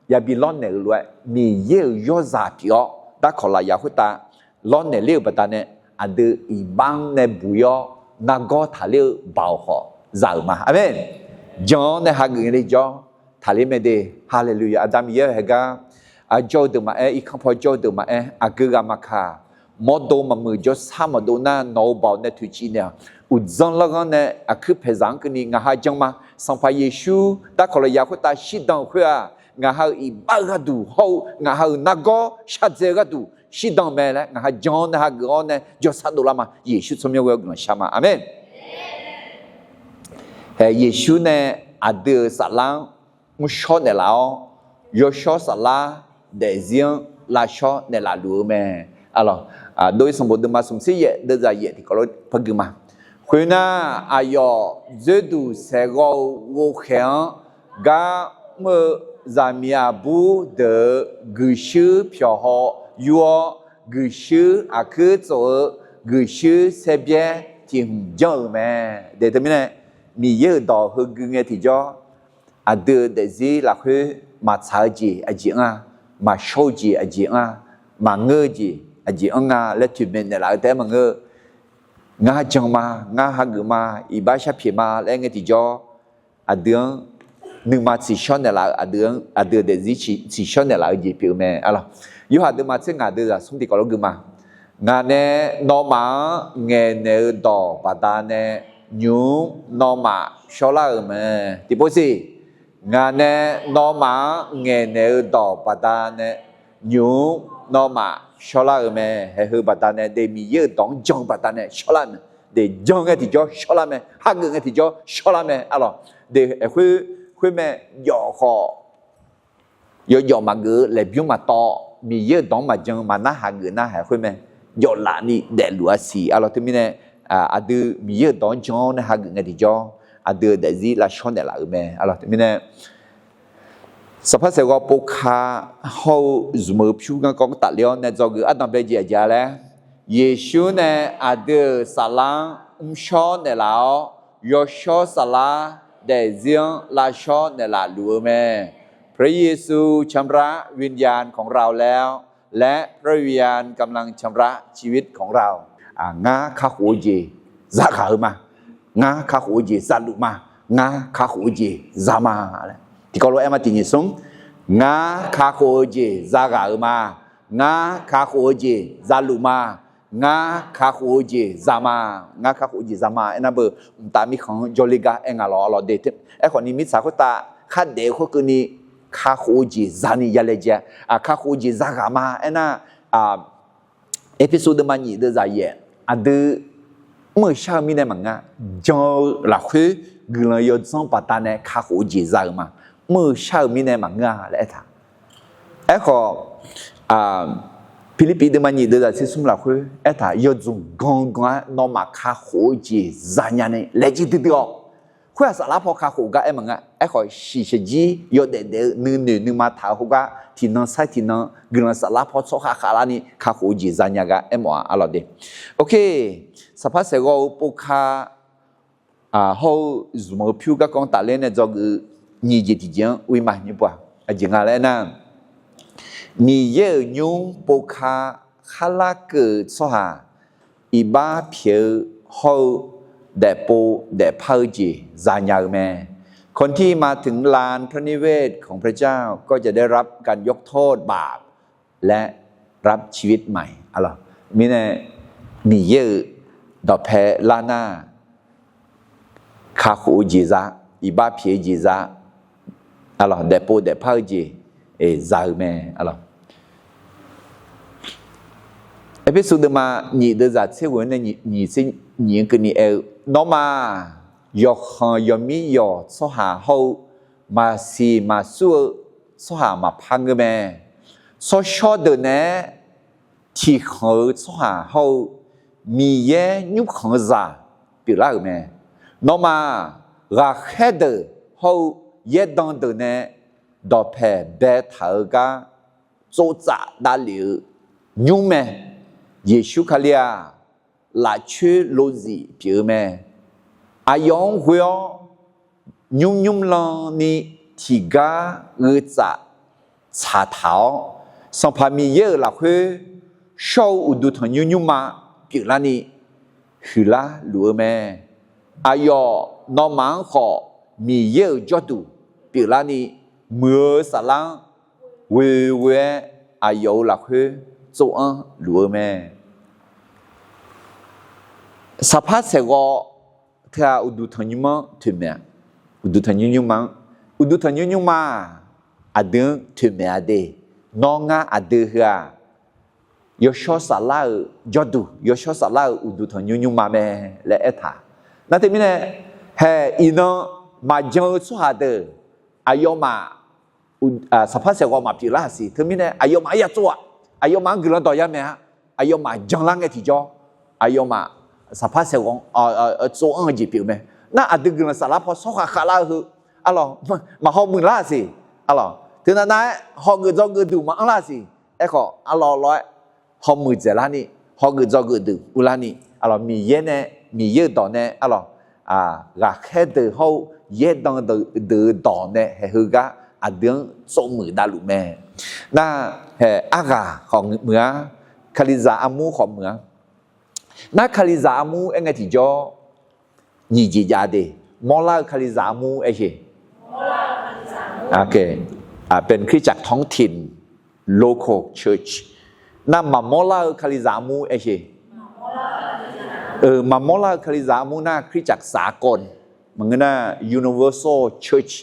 ya bị lo nè loại mi yêu yo giả phiêu đã có là nhà khuê ta lo nè liêu bà ta nè đưa ibang nè buyo na go thả liêu bảo họ giả mà amen John nè hàng người này John thả liêu mẹ đi Hallelujah Adam ye hega cho được mà ít không phải cho được mà cứ gặp mà cả một đồ mà mười cho sao mà đồ na nấu bảo nè thủy chi nè uzon là cái nè cứ phải rằng cái này ngài hai trong mà sang phải Giêsu đã có là nhà của ta sĩ đạo khuya ngài hai ba cái đủ hậu ngài hai nago sát chế cái đủ sĩ đạo mẹ này ngài hai John hai cái nè cho sát đồ là mà Giêsu trong nhau cái sao mà amen Giêsu nè đưa sát lang một số nè lão yo số sát la để riêng là số nè là đủ mẹ alo đối với một đứa mà sống sĩ đưa ra vậy thì có lối phân cứ mà khi na ayo giờ đủ sẽ gọi vô khen ga mơ zamia bu de gửi sư phiêu họ yo gửi sư cứ chỗ gửi sư sẽ biết tìm giờ mẹ để thế này mi nhớ đó hơn cái nghe thì cho đưa để gì là khi mà sai gì gì mà sâu gì gì mà ngơ gì gì lấy chuyện mình lại thế mà ngơ งาจังมางาฮักมาอีบ้าชาเพียมาและเงติจออาเดืองหนึ่งมาสิชอนเนล่าอาเดืองเดซิสิชอนเนล่าจีเปียวแม่อะไรยูหาเดือมาเส้นงาเดือสมติกอลกุมางาเนนอมาเงเนดอปาตาเนยูนอมาชอลาแม่ที่พูดสิงาเนนอมาเงเนดอปาตาเนยูนอมาชอลาแม่ให้ฮือปาตาเนเดมีเยอะดองจงปาตาเนชอลาแม่เดจงเงติจอชอลาแม่ฮักเงติจอชอลาแม่อะไรเดคุยแม่ย่อคอย่อมาเกอเลยบิวมาต่อมีเยอะดองมาจังมาหน้าหาเกอหน้าหาคุยแม่ย่อหลานี่เดลัวสีอะไรที่มีเนี่ยอาดูมีเยอะดองจังนะหาเกอเงติจออาดูเดซิลาชอนเดลาแม่อะไรที่มีเนี่ยสภาพเสกปกขาเขาจุ่มผิวกันก็ตัดเลี้ยวเนี่ยจะคืออันนั้นเป็นเจียจ้าเลยเยซูเนี่ยอาดูสลังชอนเดลายอชอสลาเดซิงลาชอนเดลาลูแม่พระเยซูชำระวิญญาณของเราแล้วและพระวิญญาณกำลังชำระชีวิตของเรางาข้าหัวเจซาขามางาข้าหัวเจซาลุมางาข้าหัวเจซามาอะไรที่เขาเรียกมาที่นี่สมงาข้าหัวเจซาขามางาข้าหัวเจซาลุมางาข้าหัวเจซามางาข้าหัวเจซามาไอ้นั่นเบอร์ตามีของจอลิกาเอ็งอะไรเด็ดไอ้คนนี้มิสาคุตาข้าเด็กคนนี้ข้าหัวเจซานี่ยาเลเจข้าหัวเจซากามาไอ้นั่นเอพิโซดมันยี่เดือดใจเย่อันเดเมื่อเช้ามีในมังงะจอหลักคือเกลือยอดซ่องปัตตาเนข้าหัวเจซามาเมื่อเช้ามีในมังงะและท่าไอ้ขอฟิลิปปินส์มันยี่เดือดสิ่งหลักคือไอ้ท่ายอดซุงกงกงนอมาข้าหัวเจซาเนี่ยเนี่ยเลจิตเดียวคุยสารพัดข้าหัวกะไอ้มังงะไอ้ขอสิเชจียอดเด็ดนึงมาท้าหัวกะที่นั่งใส่ที่นั่งเกลือสารพัดโซขาลานี่ข้าหัวเจซาเนี่ยกะไอ้หมออะไรเดโอเคสภาพเสกว่าปกขาเขาจุ่มผิวก็คงตัดเล่นเนี่ยจะคือนี่จีที่ยังวิมานนี่ป่ะจริงอะไรนะนี่เยอะยุ่งปกขาข้าละเกิดสหาอีบ้าผิวเขาเดปโปเดพาจีจานยาแม่คนที่มาถึงลานพระนิเวศของพระเจ้าก็จะได้รับการยกโทษบาปและรับชีวิตใหม่อะไรมีเนี่ยนี่เยอะดอกแพลานาข้าหูจีซาอีบ้าเพียจีซาอะไรเดปโปเดพาจีจาแม่อะไรเอพิโซดมานี่เดือดจัดเชื่อว่าเนี่ยนี่สิ่งนี่คือนี่น้องมายกยมียอสหาเขามาซีมาสู้สหามาพังแม่สชอเดินเนี่ยที่เขาสหาเขามีเยยุคของจ่าปีละแม่น้องมาราแค่เดินเขาเยดังเดินเนี่ยดอกแผ่เบถากาโจจ่าดาลิวยุ่งแม่เยซูคาเลียลาชื่อโลซีปีแม่อายองหัวยุ่งลองนี่ที่กาจ่าชาเท้าสัมภามีเยอะละคือชาวอุดุทันยุ่งมาปีละนี่ฮืลาลัวแม่อายอนอมันขอมีเยอะจอดูปีละนี่เมื่อสลังเวอายอละคือโจอันลัวแม่สภาพเสกเท่าอุดุทันยุ่งมาถึงแม่อุดุทันยุ่งมาอดึงถึงแม่อเดน้องอดึงเฮยอชอสลาจอดูยอชอสลาอุดุทันยุ่งมาแม่และเอธานั่นที่มีเนี่ยเฮอินมาเจอสุฮาเดอายอมาสภาพเสกมาพิลาสิที่มีเนี่ยอายอมาอยากตัวอายอมาเกลือต่อยามเนี่ยอายอมาจังลังเอติจออายอมาสภาพเสกโจอันจีพิวแม่น่าอดึงเกลือสลาพอสุขาลาคืออะไรมาเขามือลาสิอะไรถึงนั้นนะเขาเกิดจอเกิดดูมาอันลาสิไอ้ขออะไรร้อยเขามือเจลานี่เขาเกิดจอเกิดดูอุลานี่อะไรมีเยอะเนี่ยมีเยอะต่อเนี่ยอะไรราแค่เดือเขาเยอะต่อเดือต่อเนี่ยให้คือกะเดือนสองมือดาลุแม่น่าอากาของเมืองคาลิซาอามูของเมือง那卡里扎姆应该提叫你家的，莫拉卡里扎姆哎些。OK เป็นคริสตจักรท้องถิ่น local church นั่นมาโมลาคาลิซามูเอเชมาโมลาคาลิซามูน่าคริสตจักรสากลมันก็น่า universal church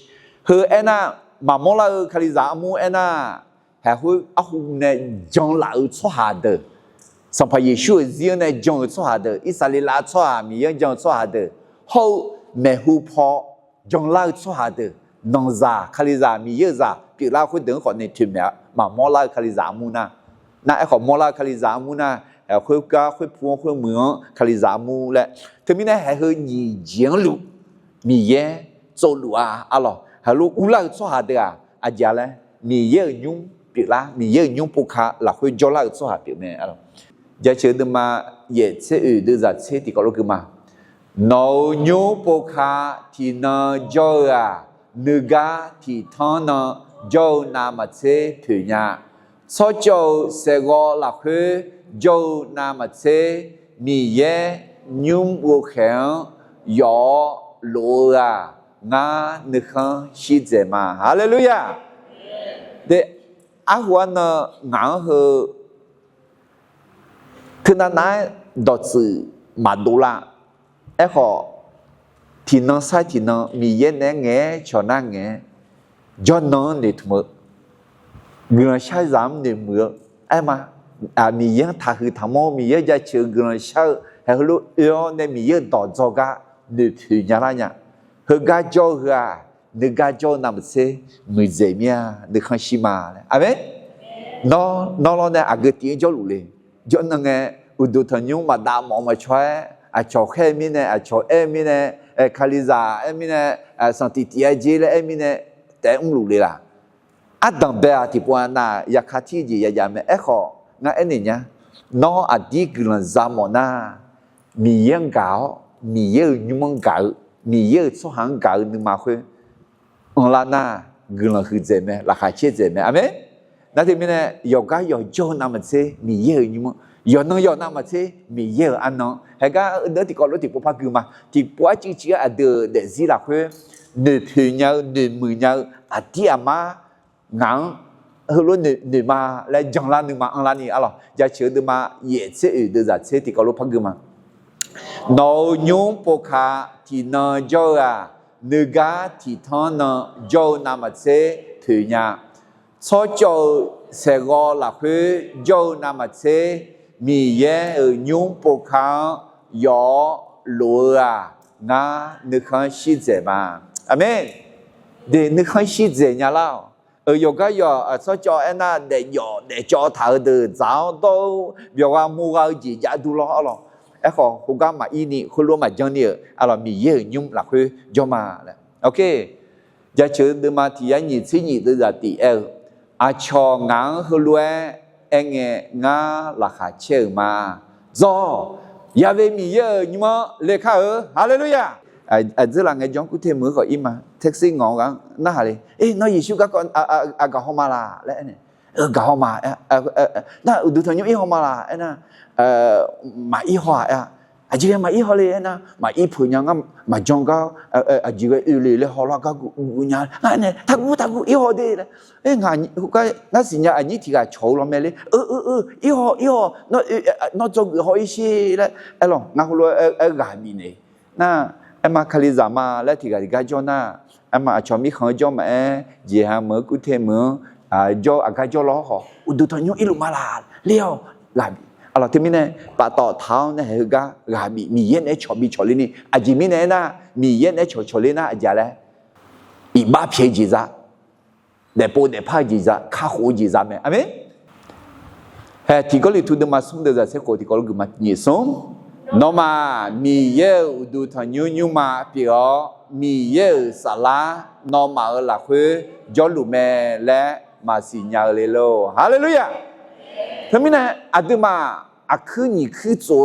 คือไอ้น่ามาโมลาคาลิซามูไอ้น่าให้เขาเอาเนี่ยจงหล่าชั่วหาเดอสัมภาระช่วยเสียเนี่ยจงชั่วหาเดออิสราเอลชั่วหามียังจงชั่วหาเดอเขาแม่หูพอจงหล่าชั่วหาเดอนองซาคาลิซามีเยอะซาปีลาคนเดินคนในทีมเนี่ยมาโมลาคาลิซามูน่าน่าไอ้ของโมลาคาลิซามูน่าคุยก้าคุยพวงคุยเมืองคาลิซามูแหละถึงมีเนี่ยให้เขาหยีเจียงลูมีเย่โจลูอ่ะหรอฮัลโหลอุลาชั่วหาเดออาจารย์เลยมีเยอะยุ่งปีลามีเยอะยุ่งปุกขาหลักคุยจอลาชั่วหาปีเนี่ยอ่ะหรอจะเชื่อเดิมมาเย่เชื่อเดือดจะเชื่อที่ก็รู้คือมาโนยุ่งปุกขาที่น่าจอนึกาที่ท่านเจ้านามาเชถือเนี่ยชอบเจ้าเสกหลักคือเจ้านามาเชมีเย่ยุ่งบุกแข็งยอลัวงานึกขันชิเจมาฮาเลลูยาเดอาหัวเนงานเหอที่นั่นไหนดอดสื่อมาดูละเอ้ขอที่นั่งใส่ที่นั่งมีเย็นแง่แง่ชอนั่งแง่ย้อนนั่งในทุ่มเงือใช้จำในมือไอ้มามีเย็นถ้าคือทำมมีเย็นจะเชื่อเงือใช้ให้รู้ในมีเย็นต่อจอกะในที่ยาละเนี่ยเฮกาจอกะนึกาจอนำเสมือเจมียนึกขันชิมาเลยอ่ะเว้ยน้องเราเนี่ยอาเกตีจอลุเลยย้อนนั่งไงอุดรธานีมาดามอมาช่วยอาชอแค่มีเนี่ยอาชอมีเนี่ยคาลิซามีเนี่ยสันติเตียจีเลยมีเนี่ยแต่ลุเลยล่ะอัดดังเบียที่ปวน่ะอยากขัดที่จีอยากไม่ของั้นไอ้เนี่ยน้องอดีตกลันจามอน่ะมีเรื่องเก่ามีเรื่องยุ่งเก่ามีเรื่องสุหังเก่านึกมาคุยอันนั้นน่ะกลันคือเจมั้ยราคาเชื่อเจมั้ยอ่ะไหมนั่นที่มีเนี่ยอยากก็อยากโจนำมาเชื่อมีเรื่องยุ่งยอนนั่งยอนนั่งมาเช่มีเยอะอันนั้นเฮก็เดินที่ก่อนรถที่พวกพักกูมาที่พวกจริงๆอ่ะเดินสิละคือเดินถึงเนี่ยเดินมือเนี่ยอ่ะที่อ่ะมางั้นเฮารู้เดินมาแล้วจังหวะนึงมาอันละนี่อะไรจะเชื่อเดินมาเย่เชื่อเดินจากเชื่อที่ก่อนรถพักกูมาโนยุ่งพวกเขาที่นั่งเจ้าอ่ะนึกว่าที่ท่านนั่งเจ้านั่งมาเช่ถึงเนี่ยชอบเจ้าเสกละคือเจ้านั่งมาเช่มีเย่ยุ่งปกครองยอลัวงานึกขันชิเจมาอเมนเดนึกขันชิเจเนี่ยแล้ว有个有说叫那得有得教头的早都比如话木个节家都了了ไอ้ขอฮูกามาอีนี่คุณรู้มาจังเนี่ยอะไรมีเยอะยุ่งหลักคือจอมาแล้วโอเคจะเชิญเดินมาที่ยันยี่สิบยี่ตัวตีอาชองานคือรวยเองงาราคาเชื่อมาจอยาเวมีเยอะนี่มั้งเลขาฮาเลลูยา这两个讲古天门和伊嘛，特色我讲那哈嘞，那耶稣讲搞好嘛啦，来呢，搞好嘛，那有头牛一好嘛啦，那买一花呀，这个买一好嘞，那买一盆样啊，买装个这个有嘞嘞好啦，个古样，呢，他古一好的嘞，那是呀，你提个炒了没嘞？一好，那做个好一些嘞，咯，那后来外面呢，那。มาคาลิซามาและที่การจอน่ามาชอมีของจอมาเยี่ยมเมื่อกุเทเมื่อจออากาศจอล้อหออุดตันยอิลุมาลาเลี้ยวลาบีอะไรที่มีเนี่ยปะต่อเท้าเนี่ยเฮกะลาบีมีเย็นเอชอบีชอลินี่อาจิมีเนี่ยนะมีเย็นเอชอลิน่าอาจารย์เลยอีบ้าเพียจีจ้าเดปโปเดพาจีจ้าข้าหูจีจ้าไหมอ่ะมั้ยเฮ้ที่ก็เลยทุนเดมาส่งเดจะเสกที่ก็เลยมาเนี่ยส่งน้องมามีเยอะดูทางยูมาเปียวมีเยอะสาระน้องมาหลักคือยอลุเมและมาสิญญาเลยโลฮาเลลูยาทำไมนะอาดูมาอาคือนี่คือตัว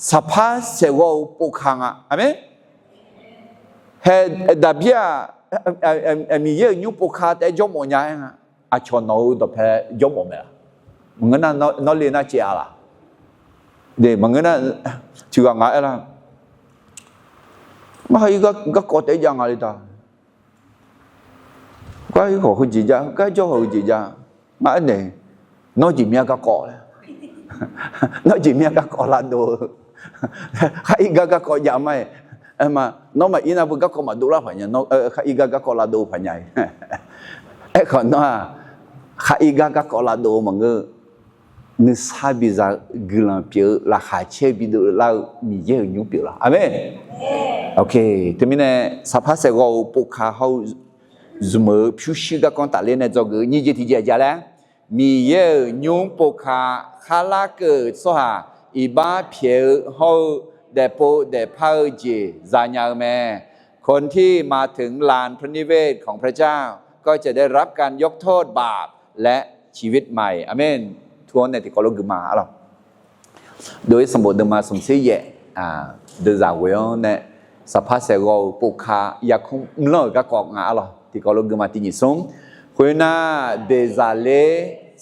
สภาพเสวปกครองอ่ะใช่ไหมเฮ้ดาบิอามีเยอะยูปกครองแต่ยอมอ่อนยังอ่ะอาชอนเอาดอกเพยอมอ่อนไหมล่ะมึงนั่นน้องเรียนน่าเจ้าล่ะ để mà người ta chưa ngại là mà hay cái có thể rằng là ta cái họ không chỉ ra cái cho họ chỉ ra mà anh này nó chỉ nghe cái cọ nó chỉ nghe cái cọ là đồ hay cái cọ giảm mày mà nó mà ina vừa cái cọ mà đồ là phải nhỉ nó hay cái cọ là đồ phải nhỉ ấy còn nó hay cái cọ là đồ mà người sai bây giờ người làm biểu là khai chế bây giờ là mình dễ nhung biểu là amen ok thế mình này sắp hết sẽ gọi bộ khá hậu dù mở phiếu sư các con ta lên này cho người như thế thì dễ là mình dễ nhung bộ khá là cơ số hà ý ba phiếu hậu để bộ để phao gì ra nhà mẹคนที่มาถึงลานพระนิเวศของพระเจ้าก็จะได้รับการยกโทษบาปและชีวิตใหม่อาเมนทวนในที่เขาลงมาอะไรโดยสมบูรณ์เดิมมาสมศรีเย่เดินจากเวลเนี่ยสภาพเสกปุคาอยากคงเลิกก็กอกงาอะไรที่เขาลงมาที่นี่ส่งคุณน่าเดซาเล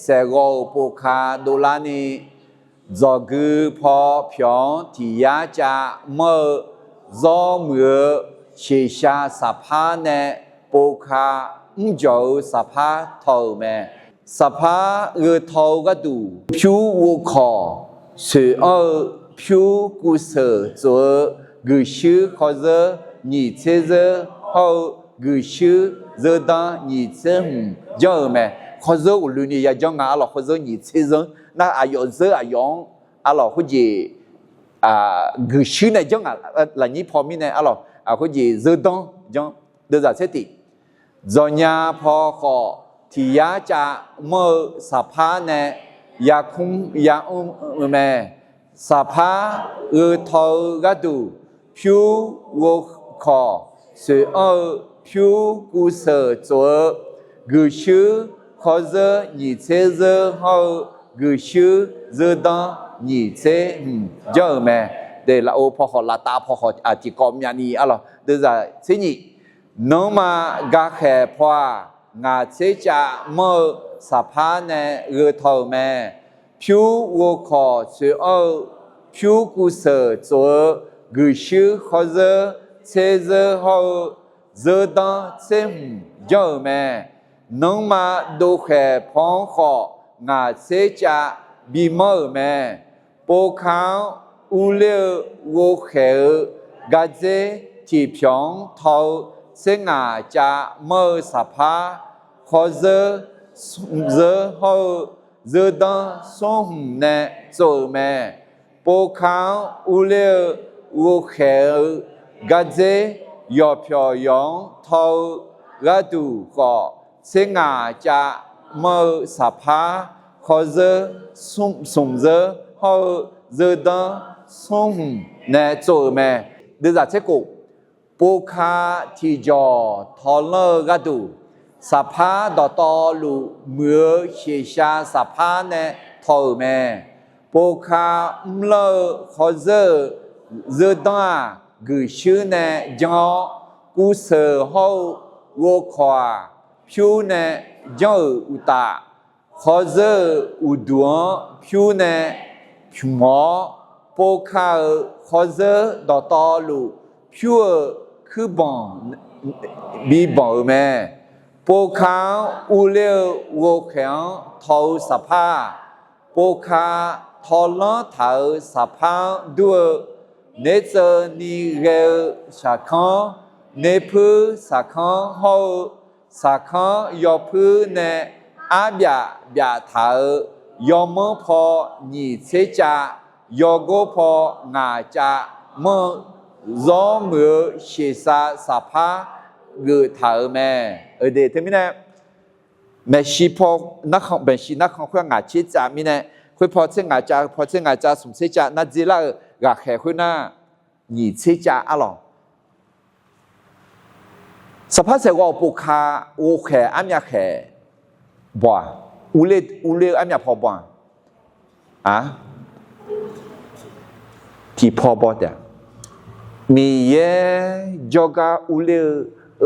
เสกปุคาดูลานีจอกือพอเพียงที่ยาจะเมื่อจอมือเชียสภาเนี่ยปุคาจะสภาเท่าแม่สภาเท่าก็ดูผิววัวคอเสือผิวกุศลตัวกุศลเขาจะนิเทศเขากุศลจะตั้งนิเทศเยอะไหมเขาจะอุลุนียาจังงาหรอเขาจะนิเทศน่าอายุจะอายุอะไรเขาจะกุศลเนี่ยจังงาหลังนี้พอมีเนี่ยอะไรเขาจะตั้งจังเดี๋ยวจะเสด็จจอญาพอขอที่ยาจะเมื่อสภาเนี่ยยาคุมยาแม่สภาทอก็ดูผิววัวคอเสือผิวกุศลตัวกุศลเขาจะนิเทศเขากุศลจะตั้งนิเทศเยอะแม่เดี๋ยวเราพอขอลาตาพอขออาจิกรมยานีอะไรเดี๋ยวจะสิ่งนี้น้องมากาแค่พองาเสจะเมื่อสภาเนี่ยเท่าแม่ผิววัวคอเสือผิวกุศลตัวกุศลเขาจะเทศเขาจะตั้งเส้นเยอะแม่น้องมาดูแค่พองของาเสจะบีมแม่ปกขาวอุเลวัวเขกาเจที่เพียงเท่าเส้นงาจะเมื่อสภาเขาจะเขาจะตั้งส่งในตัวแม่ปกขาวอุเลวัวเขกาเจยอเพียงเท่ากระดูกเส้นงาจะเมื่อสภาเขาจะส่งเขาจะตั้งส่งในตัวแม่เดี๋ยวจะเช็คกูปุคาที่จอทอลกระดูสภาดอตอลูเมื่อเชียสภาเนี่ยทอแม่ปุคาเลเขาจะตั้งกุศลเนี่ยจังกุศลเขาวัวควาผิวเนี่ยจังอุตาเขาจะอุดวงผิวเนี่ยผิวหมอปุคาเขาจะดอตอลูผิวคือบองบีบองแม่ปกขาวอุเลวัวแข็งทอสภาปกขาทอล้อเท้าสภาด้วยเนเจนิเกสักขังเนพื้สักขังหูสักขังยอพื้เนอาเบียเท้ายอมพอนิเสจายอโกพองาจาเมื่อรอมือเสียสภาเกิดเท้าแม่เดี๋ยวที่มีเนี่ยแม่ชีพอนักของเป็นชีนักของเพื่อนงาชีจามีเนี่ยคุยพอเช่นงาจาพอเช่นงาจาสมเสจานัดจีละกะแค่คุยน่าหนีเสจาอะไรสภาพเสกว่าปุคาโอแค่อันยาแค่บ่อุเลอันยาพอบ่ที่พอบ่เด้มีเยจอกาอุเล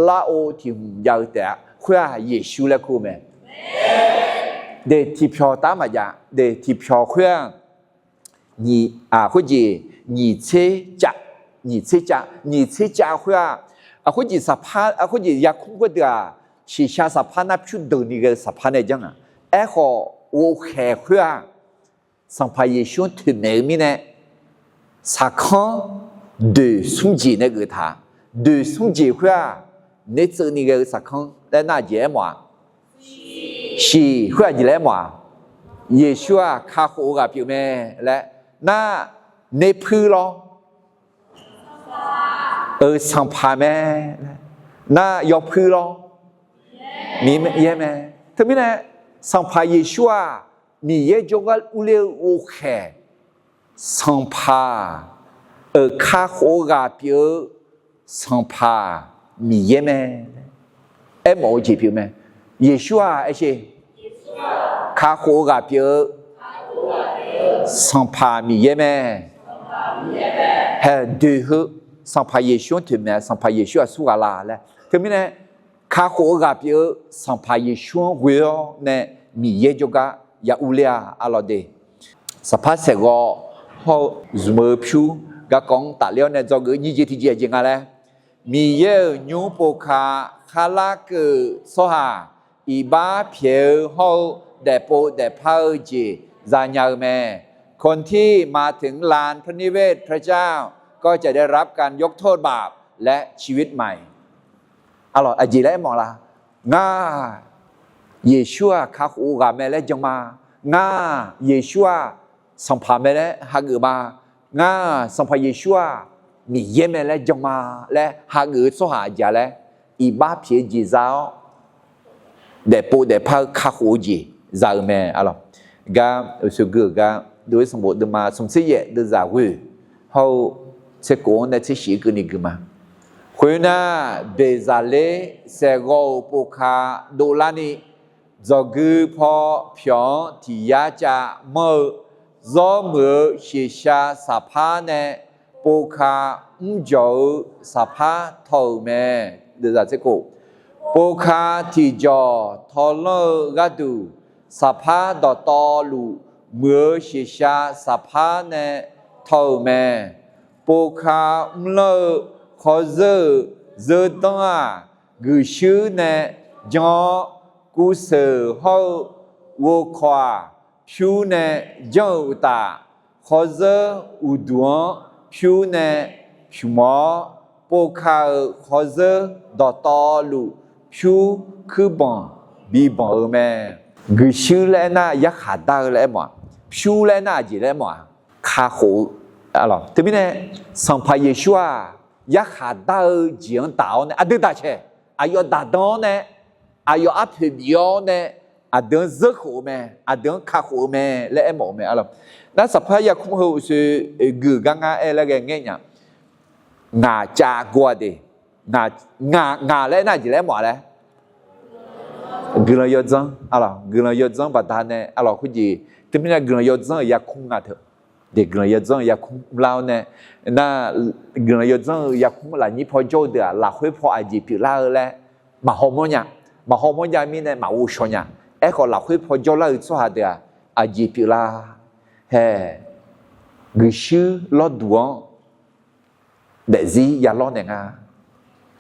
ลาโอที่ยาวแต่คุยเยซูและคุยแม่เดที่พอตามมาอย่างเดที่พอคุย或者你车家会或者สภา或者อยากคุ้มก็เดือชีชาสภานับชุดเดินนี่ก็สภาในจังขอโอเคเพื่อสัมภาระช่วงถึงไหนมีเนี่ยสักครั้งเดือดสุ่มจีเนี่ยก็ท่าเดือดสุ่มจีเพื่อเนี่ยเจอนี่ก็สักครั้งแล้วน่าเจ๋อมั้ยชีเพื่อจีแล้วมั้ยเยซูข้าโคกับพี่แม่และน่าในพื้นล้อสัมภาระแม่น่ายกพื้นล้อมีไหมเยอะไหมถึงมีเนี่ยสัมภาระเยซูมีเยอะจงก็อุเลโอเคสัมภาระข้าโคกับพี่สัมภาระมีเยอะไหมหมอจีพี่แม่เยซูไอ้เช่ข้าโคกับพี่สัมภาระมีเยอะไหมดูสัมภาระเยซูถึงแม้สัมภาระเยซูสุกาลาเลยถึงมีเนี่ยข้าโคกับพี่สัมภาระเยซูเวลเนี่ยมีเยอะจงก็อย่าอุเลียอะไรเดสภาพเสกเขาสมผิวก็กองตัดเลี้ยวเนี่ยจะเกิดยี่สิบที่เจียจริงอะไรมีเยอะยูโปคาคาลาเกสหาอีบ้าเพียวเขาเดโปเดพาวจีจานยาแม่คนที่มาถึงลานพระนิเวศพระเจ้าก็จะได้รับการยกโทษบาปและชีวิตใหม่อะไรอจีแล้วมองละง่าเยซูข้าอูกาแม่และจังมาง่าเยซูสัมภาระแม่และฮักมาง่าสัมภาระเยซูมีเยแม่และจังมาและฮักสหายและอีบ้าเพียจีเจ้าเดปูเดพาข้าอูจีจาแม่อะไรก็สุกก็โดยสมบูรณ์มาสมศรีเดจาวิเขาเสกโอนในที่สีกันนี่ก็มาคุณน่ะเบซาเลเซโกปุคาโดลานีจะคือพอเพียงที่อยากจะมือจะมือเสียสภาเนี่ยปุคาจะสภาเท่าแม่เดี๋ยวจะเสกปุคาที่จะทอลกัดูสภาดอตอลูมือเสียสภาเนี่ยเท่าแม่ปุคาเลขอเจอตั้งกุชื่อเนี่ยจอกูเสือเขาวัวควาผิวเนี่ยเจ้าตาขอเจออุดวงผิวเนี่ยผิวหมอปกขาขอเจอดอตอลูผิวคือบังบีบังแม่กุชื่อแล้วน่าอยากหาได้แล้วมั้งผิวแล้วน่าจีแล้วมั้งข้าหูอะไรที่นี่สัมภาระเยซูอยากหาได้จีนดาวเนี่ยอะไรได้เช่อายุดาดอนเนี่ยอายุอัพเดียวเนี่ยเดินซึกหัวแม่เดินขาหัวแม่และหมอแม่อะไรนั่นสภาพอยากคุ้มหัวคือกูกังอะไรกันเนี่ยงาจากัวดีงาและน่าจะแล้วหมอแล้วกูเลยยอดจังอะไรกูเลยยอดจังปัตตานีอะไรคุยที่นี่กูเลยยอดจังอยากคุ้มงาเถอะเด็กกูเลยยอดจังอยากคุ้มเราเนี่ยน่ากูเลยยอดจังอยากคุ้มหลายนี้พอโจเดียหลักคุยพอไอจีผิวเราแล้วมาหอมเนี่ยมาหอมยามีเนี่ยมาอุชเนี่ยขอหลักคุยพอโจเราสุดท้ายเดียไอจีผิวเรากุชื่อลอดดวงเดซี่ยาลอเนี่ยงา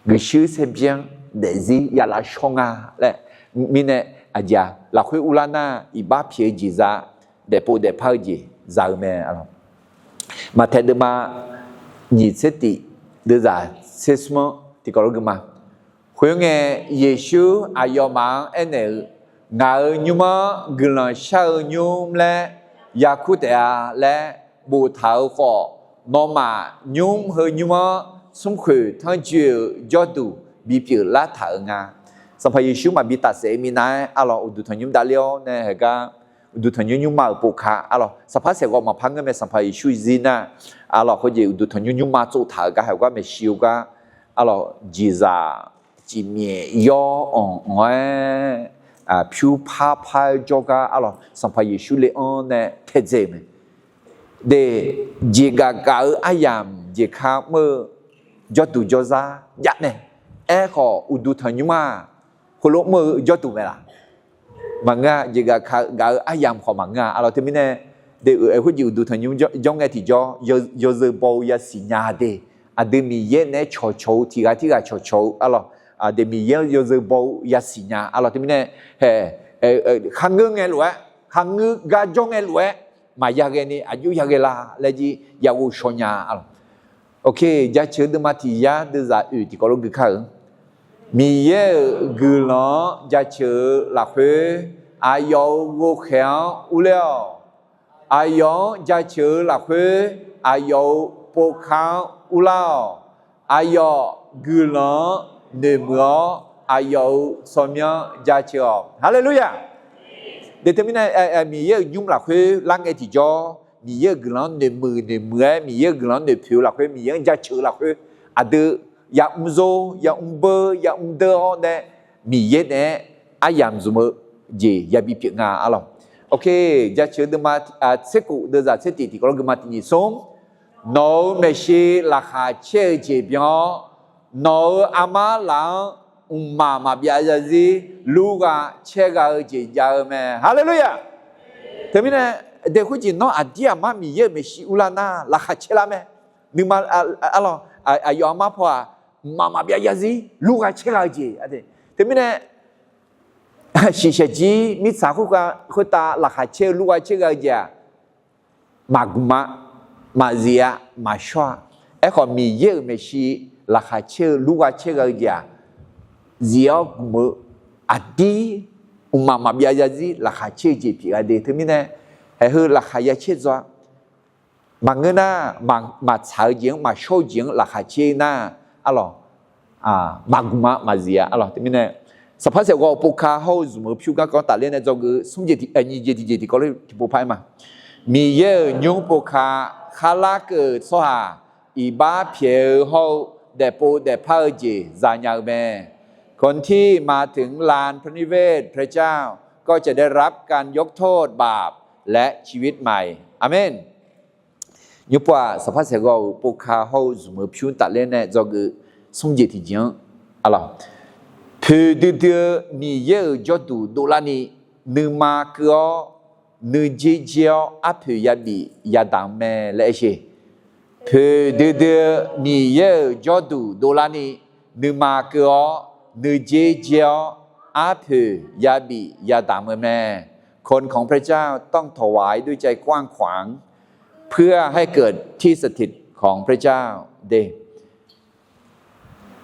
กุชื่อเสียเพียงเดซี่ยาลาชงาและมีเนี่ยอาจารย์หลักคุยอุลานาอีบ้าเพียจีซาเดปูเดพาจีจาเมอะไรมาเทดมายี่สิบตีเดือดเซสมที่กรกมาคุยงเยซูอายุมังเนลงาญุมกุลชาญุมและยาคุเตอาและบูทาวขอนอมาญุมเฮญุมสมคุยทั้งจิวจอดูบีพิลาถางาสัมภาระเยซูมาบิตาเสมีนายอะไรอุดุทันยุมดาเลียวเนี่ยก็อุดุทันยุมมาปุกาอะไรสภาพเสกว่ามาพังกันเป็นสัมภาระเยซูจีน่าอะไรเขาจะอุดุทันยุมมาจุดถางก็ให้ว่าไม่ชิวก็อะไรจีซาจีเมียยอผิวผ้าจอกอะไรสัมภาระเยซูเลออนเนี่ยเทเจมเดจิกากาอายามจิกาเมื่อจอดูจอซายัดเนี่ยขออุดุทันยุมาคนละเมื่อจอดูไหมล่ะมังงะจิกากาอายามขอมังงะอะไรที่มีเนี่ย để ở khu vực du thằng nhung trong ngày thì do giờ bao giờ xí nhà để để mi ye này cho thì cái cho để mi ye giờ bao giờ xí nhà thì mình này hàng ngư nghe lúa hàng ngư gà trong nghe lúa mà giờ cái này ayu giờ cái là gì giờ u sho nhà ok giờ chơi được mà thì giờ được ra thì có lúc cái khác mi ye gửi nó giờ chơi là huế ayo vô khéo u leo ayo giờ chơi là huế ayo po khao u lao ayo gửi nó nề mưa ayo somya giờ chơi hallelujah để thế này mi ye nhung là huế lang nghe thì cho mi ye gửi nó nề mưa mi ye gửi nó nề phiêu là huế mi ye giờ chơi là huế được ya umzo ya umber ya umder ne mi ye ne ayam zume je ya bi pia nga along okay ja cheu de ma seku de za seti ti ko ma ti ni som no me shi la kha che je byo no ama la umma ma bia ya ji lu ga che ga je ya me hallelujah thế mình để khu chỉ nó adia ma mi ye me shi ulana la kha che la me ni ma alo ayo ma pho mama biaya gì lu ga che ga ji ade thế mình shi ji mi sa khu ga khu ta la kha che lu ga che ga ja magma ma zia ma shwa ko mi ye me shi la kha che lu ga che ga ja zia mu adi mama biaya gì la kha che ji pi ade thế mình hư la kha ya che zo mà người na mà chào diễn mà show diễn là khai chế na mà gì thì mình này sắp hết sẽ có bộ cá hậu dùng một phiếu có tài lên này cho cái sung gì thì có lấy thì bộ phái mà mi ye nhung bộ cá khá là cái số hà ba phiếu hậu để phơi gì ra nhà mẹคนที่มาถึงลานพระนิเวศพระเจ้าก็จะได้รับการยกโทษบาปและชีวิตใหม่อาเมนnhư qua sắp phát sẽ gọi bộ cá hậu dùng một phiếu đặt lên này do cái sung gì thì chẳng alors peu de mi ye jo du dolani ne ma ko ne ji jio a peu ya bi ya dang me le she peu de mi ye jo du dolani ne ma ko ne ji jio a peu ya bi ya dang meคนของพระเจ้าต้องถวายด้วยใจกว้างขวางเพื่อให้เกิดที่สถิตของพระเจ้าเด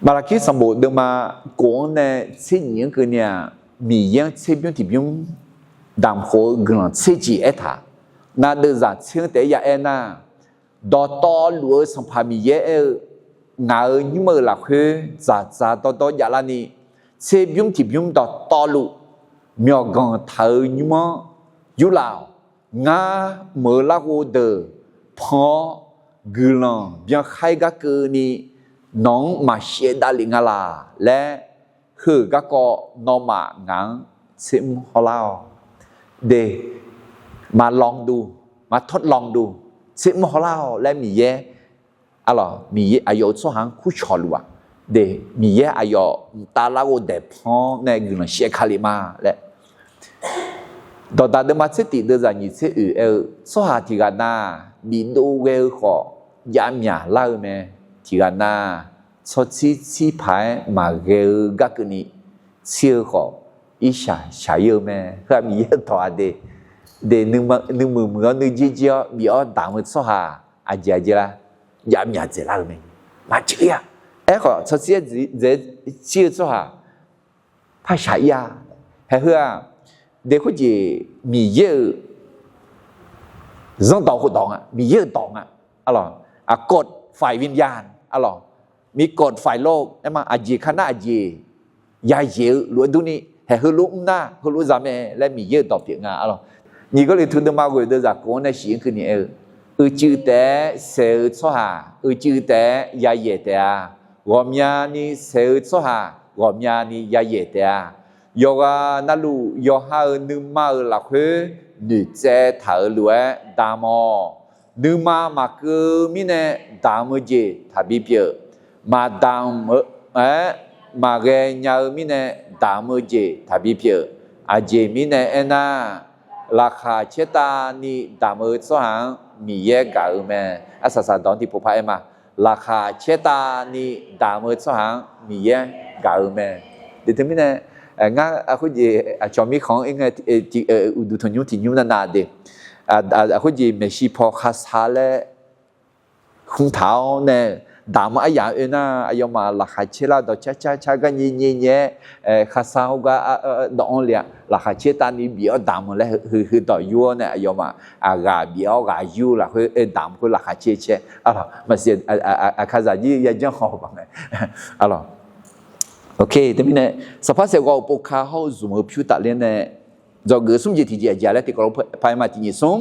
มาลาคิสมบูรณ์เดิมมาโกงในสิ่งนี้คือเนี่ยมีอย่างเชื่อมที่ยุ่งดำหัวกลางเชื่อจีเอธาน่าเดือดเชื่อแต่ยาเอน่าดอตอหลัวสัมภามีเยเอเงายุ่งเมื่อหลักเฮจ่าดอยาลานีเชื่อมที่ยุ่งดอตอลุมีอกังเธอยุ่งมั่งยุลาวงาเมื่อลักโอเดอพอกลังเบียงใครก็เกินนี่น้องมาเชียดาลิงาลาและคือก็น้องมางังซิมฮอลาวเดมาลองดูมาทดลองดูซิมฮอลาวและมีเยมีเยอายุส่วนหางคู่ชอลัวเดมีเยอายุตาลาโอเดพอในกลังเชียคาลิมาและตอนนั้นมาเสติเดินจากนี้เสือสหาธิการนามีดูเวลขอยามยาเล่าไหมธิการนาชดชี้พายมาเกลกักนี่เชื่อขออิชาชายไหมก็มีเยอะต่อเดนึกมือนึกจีเจียมีอ๋อต่างมือสหาอาเจียละยามยาเจล่าไหมมาเชื่อขอชดชี้เชื่อสหาพายชายาให้เพื่อเด็กคนจีมีเยอะร่างต่อคนต่างมีเยอะต่างกฎฝ่ายวิญญาณมีกฎฝ่ายโลกไอ้มาอาจีคณะอาจียาเยอะล้วนทุนี้ให้เขารู้หน้าเขารู้จำเองและมีเยอะต่อเพียงนี่ก็เลยทุนเดิมมาเกิดจากคนในสิ่งคือนี่จืดแต่เสือสหาจืดแต่ยาเยแต่รวมยานี่เสือสหารวมยานี่ยาเยแต่ยกนั่นลูยกหาหนึ่งมาหลักเฮือหนึ่งเจ้าถอยหลวงดามอหนึ่งมาคือมิเนดามเจทับบิเปียมาดามมาเกยยามิเนดามเจทับบิเปียอาเจมิเนเอ็น่า ราคาเชตานีดามสหังมีเยกาแม่อาสาดอนที่ผู้พายมาราคาเชตานีดามสหังมีเยกาแม่เดี๋ยวนี้เนี่ยงาคุณจีจอมีของเองอุดุทนยุติยุนาเดคุณจีเมชิพอคาสฮาเลคุ้งเท้าเนี่ยดามอายาน่าอายมาราคาเชลาดอกช้ากันเย่คาสฮาก็ดอกเลียราคาเชตานีเบียดามเลยคือดอกยัวเนี่ยอายมาอากาเบียกายูละคือดามคือราคาเชอะไรมาเสียคาซาจียังจังหอบไงอะไรOK， 这边呢，สภาพเสียก็ปกข้าวสมมติพิวตัดเล่นเนี่ยจอเกิดสมจิตที่จะแล้วที่เราพายมาที่นี่ส่ง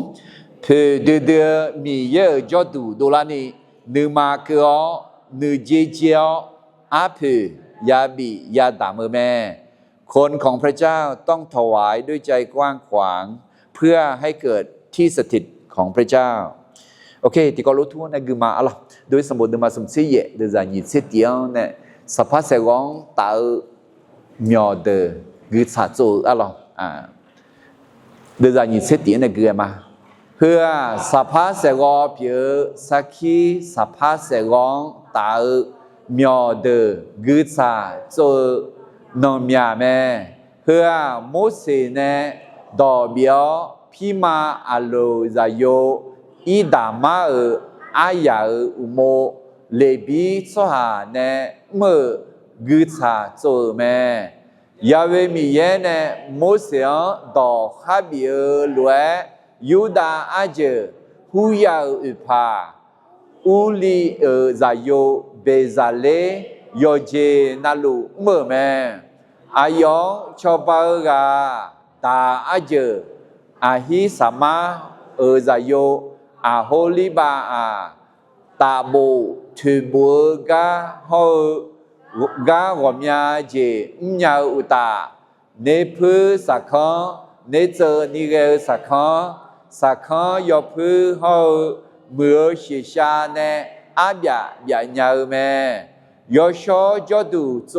เพื่อเดือมีเยอะจอดูโดรานี่เนื้อมาเกลือเนื้อเจียวอาเพื่อยาบียาดามแม่คนของพระเจ้าต้องถวายด้วยใจกว้างขวางเพื่อให้เกิดที่สถิตของพระเจ้าโอเคที่เรารู้ทั่วนะคือมาอะไรโดยสมบูรณ์มาสมเสียเดี๋ยวจะยินเสียเดียวเนี่ยสภาพเสียงตาเมียเดคือสัตว์ตัวอะไรเดี๋ยวจะยินเสียเดียวเนี่ยคือมาเพื่อสภาพเสียงเพื่อสักขีสภาพเสียงตาเมียเดคือสัตว์ตัวนอมยาแม่เพื่อโมเสเนี่ยดอกเบี้ยพิมาอัลโลซาโยอีดามาอายาอุโมเลบีสหาเนี่ยเมื่อกุศลโจแม่ยาเวมีเยเนี่ยโมเสสดอกฮับเยลวยยูดาอาเจฮูยาอุปาอูลีซาโยเบซาเลโยเจนาลูเมื่อแม่อายองชอบปากาตาอาเจอาฮิสามาซาโยอาโฮลิบาอาตาโบถือบัวกาฮอกาวอมยาเจอุญญาอุตาเนพืสักขะเนเจนิเกสักขะสักขะยอพืฮอเมื่อชิชาเนอาบยาบยาญาแม่ยอชอจอดูโจ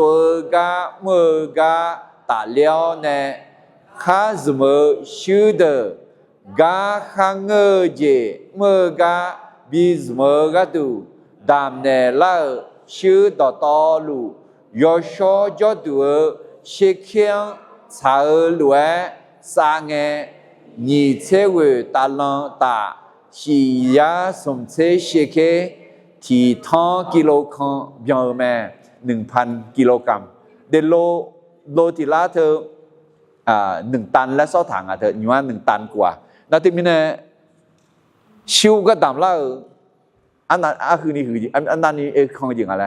กาเมื่อกาตาเลียวเนข้าสมชื่อเดกาขังเจเมื่อกาบิสเมื่อกาดูดามเนล่าชื่อต่อต่อลูยอชอจอดูเชิคเคียงชาลวยสางเงนิเทวตาลังตาชียาสมเชเชเคที่ท้องกิโลกรัมเบียร์แม่1,000 กิโลกรัมเดโลที่ละเธอ1 ตันและซ้อถังเธออยู่ว่า1 ตันกว่านาทีนี้เนี่ยชิวก็ดำละอันนั้นคือนี่คืออันนั้นนี่ของจริงอะไร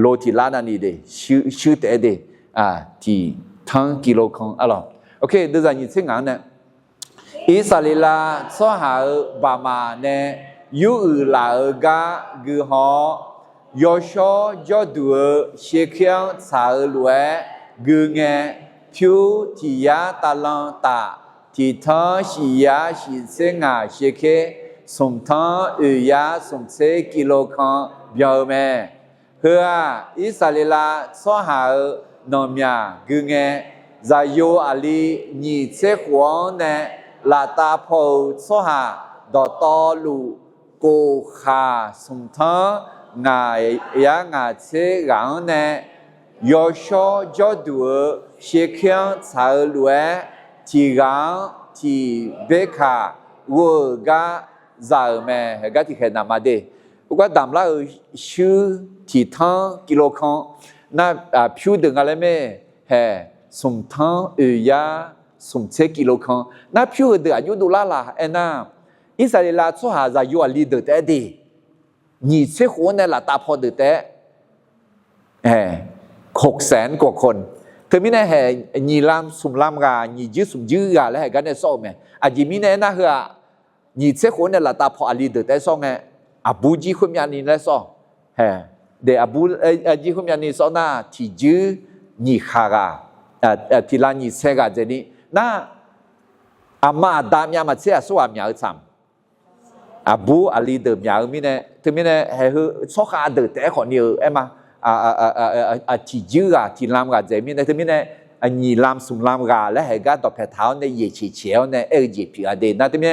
โลที่ละนั่นนี่เดชื่อแต่เดที่ทั้งกิโลกรัมอะไรโอเคเดี๋ยวจะยินเสียงเนี่ยอิสราเอลสหาบามาเนี่ยยูลากากือฮอยอชอยอดูเชคยังสาลวยกือเงผิวที่ยาตาลังตาที่ทั้งชียาชีเสงาเชเคสมทั้งยาสมเสกิโลกรัมเบียร์แม่เพื่ออิสราเอลสหานอมยากือเงซาโยอาลีนิเซขวงเนี่ยลาตาโพสหาดอตอลูโกคาสมทั้งงายางาเชกังเนี่ยยอชอจอดูเชคยังสาลวยที่กังที่เบคาวัวกาซาเมก็ที่เห็นนามาเดก็ดำละชื่อที่ทั้งกิโลกรัมน่าผิวดึงอะไรไหมเฮ้สมทั้งยาสมเชกิโลกรัมน่าผิวดึงอายุดูละน่าอิสราเอลสหาจะอยู่ลีดแต่ดีนี่เชื่อคนเนี่ยละตาพอดแต่600,000 กว่าคนเธอไม่แน่นี่ลำสุ่มลำกานี่ยืดสุ่มยืดกาแล้วกันเนี่ยซ้อมไหมอาจจะมีแน่น่าเหรอนี่เชื่อคนเนี่ยละตาพอลีดแต่ซ้อมไงอาบูจีคุมยานีแล้วซ้อมเดอาบูจีคุมยานีซ้อมน่าที่ยืดนี่ขากาที่ลานี่เชื่อกาเจนี่น่าอามาดามยามาเชื่อสวามยาซ้ำอาบูอาลีเดิมยามีเนี่ยถึงมีเนี่ยคือสกัดเดือดแต่คนเดียวเอ็มที่ยืดที่ลำกันเจมีเนี่ยถึงมีเนี่ย อันนี้ลำสุ่มลำกาและให้การต่อแผ่เท้าในเยี่ยเฉียวในเยี่ยผิวเดนนะที่นี่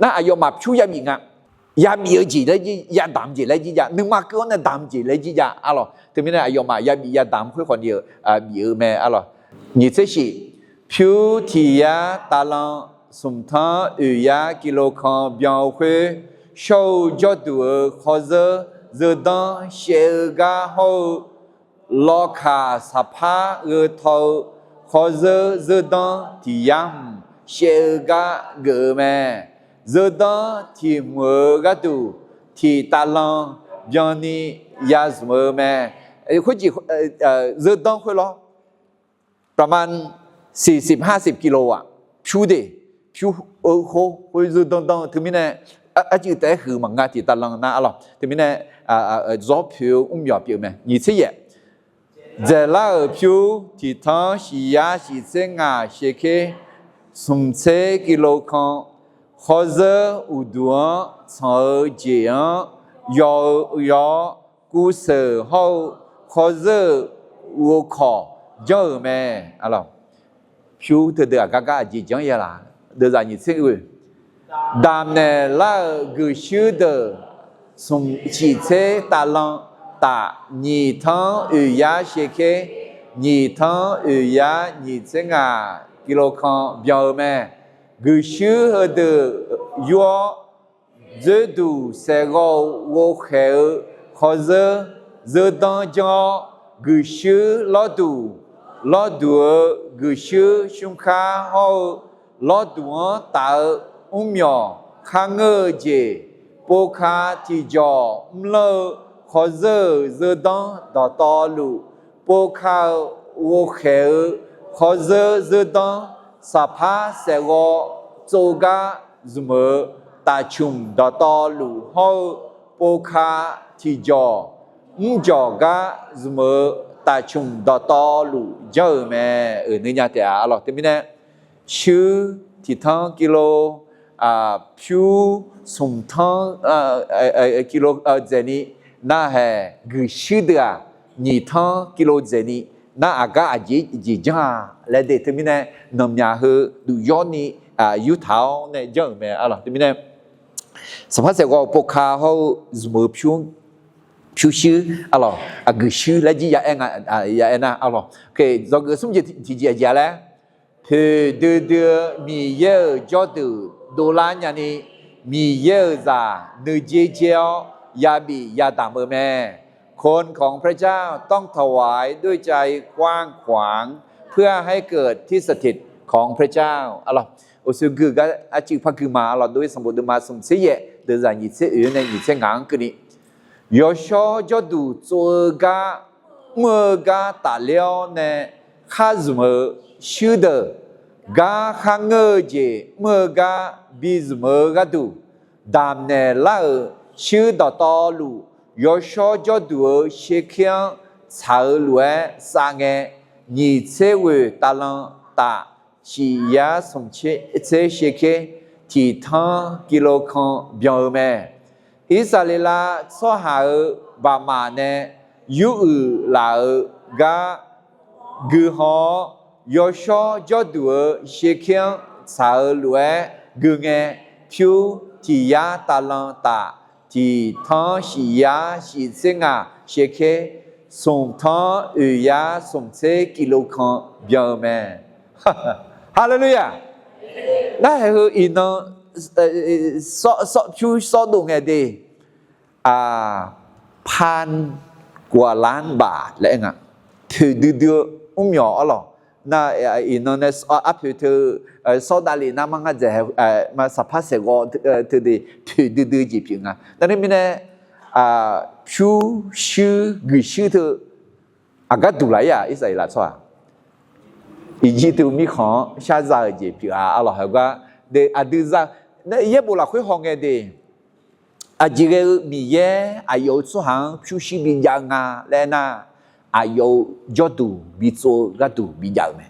น่าอายุมาชูยามีงะยามีจีเลยจียาดำจีเลยจียาหนึ่งมาเกินเนี่ยดำจีเลยจียาอะไรที่นี่อายุมายามียาดำค่อยคนเดียวมีแม่อะไรนี่这是ผิวที่ยาตาลังสุ่มท้ายากิโลคอมเบียวคุยโชว์จอตัวขอเจอเจอดังเชื่อกาหูลอคาสภาเทาขอเจอเจอดังที่ยามเชื่อกาเกแม่เจอดังที่มือกาดูที่ตาลังเบียนี่ยาสมือแม่คุยจีเจอดังคุยล้อประมาณ40-50 กิโลอ่ะผิวเดผิวโหคุยเจอดังถึงมีเนี่ยอาจจะแต่คือมังงะที่ตาลังน่าอะไรถึงมีเนี่ยรอบผิวยาผิวแม่ยี่สิบเอ็ดเจล่าผิวที่ทั้งสียาสีเส้นงาเชคสมเชกิโลคอนขอเจออุดวงชอเจียนยอกุศลเขาขอเจอวัวขอเจ้าแม่อะไรผิวเธอเดือดก้าจีจังยังล่ะเดือดยี่สิบเอ็ดดามเนล่ากุศลเดสมชีเชตาลังตา你ทั้งยาเชเค你ทั้งยา你这个กิโลคอมเบียวแม่กุศลเดยัวเจดูเสกวัวเขยขอเจดังจอกุศลลอดูกุศลชุมข้าเขาลอดูตามีข้างเจปกคาที่จอมเลขอเจดังต่อลูปกคาวัวเขยขอเจดังสภาเสกโจกาจมือตาชุมต่อลูเขาปกคาที่จอจอกาจมือตาชุมต่อลูเจ้าแม่นี่ยาแต่อะไรที่มีเนี่ยชื่อที่ทั้งกิโลผิวสมทั้งกิโลเจนี่น่าแห่กุศลเดียนี่ทั้งกิโลเจนี่น่าอากาศจีจ้าและเด็กที่มีเนี่ยนำยาหือดูย้อนนี่ยุทธาวเนี่ยเจ้าแม่อะไรที่มีเนี่ยสภาพเสกว่าปกคาเขาจมูกผิวชื่ออะไรกุศลและจียาเองยาเองนะอะไรโอเคเราเกิดสมจิตที่จียาแล้วคือเดือมีเยอะจอดูดูแลอย่างนี้มีเยอะจ้าเนื้อเจียวยาบียาตามเมื่อแม่คนของพระเจ้าต้องถวายด้วยใจกว้างขวางเพื่อให้เกิดที่สถิตของพระเจ้าอะไรโอสุกุก็อาจิพักคือมาเราด้วยสมบูรณ์มาสมเสียเดินจากยิ่งเสียอื่นในยิ่งเสียงานกันนี้ยอชอจดูตัวกาเมื่อกาตาเลี้ยวในข้าจมือชื่อเดกาขังเงเจเมื่อกาบิจมือกาดูดามเนล่าชื่อต่อลูยอชอจดูเชคียงชาวล้วนสังเกยิ่งเสวยตาลังตาชียาสมเชเชเคที่ทั้งกิโลคอมเบียวแม่อิสราเอลสหายบามาเนยูลากากุฮอยอชอจดูเชคียงชาวล้วนกุเงผิวที่ยาตาลังตาที่ทั้งชียาชีเซงาเชเคส่งทั้งยาส่งเซกิโลคอมเบียวแม่ฮาเลลูยานั่นคืออินนผิวสอดงไงดี1,000 กว่าล้านบาทแล้วไงถือเดือหยอหรอน่าอินนเนี่ยอัพอยู่ถือสอดาลีน่ามันก็จะมาสัพพะเสกว่าถือดือจีบยังไงแต่นี่มีเนี่ยผิวชื่อกุศลถืออากาศดูไรอ่ะอิสราเอลใช่ไหมอีจีตัวมีของชาติจีบอะไรเหรอว่าเดอดีจ้าเนี่ยเยบุลาคุยห้องไงดีจีเรมีเยอายุสุหังผิวสีบินยังไงแล้วนะอายุจอดูบิโซก็ดูบินยังไหม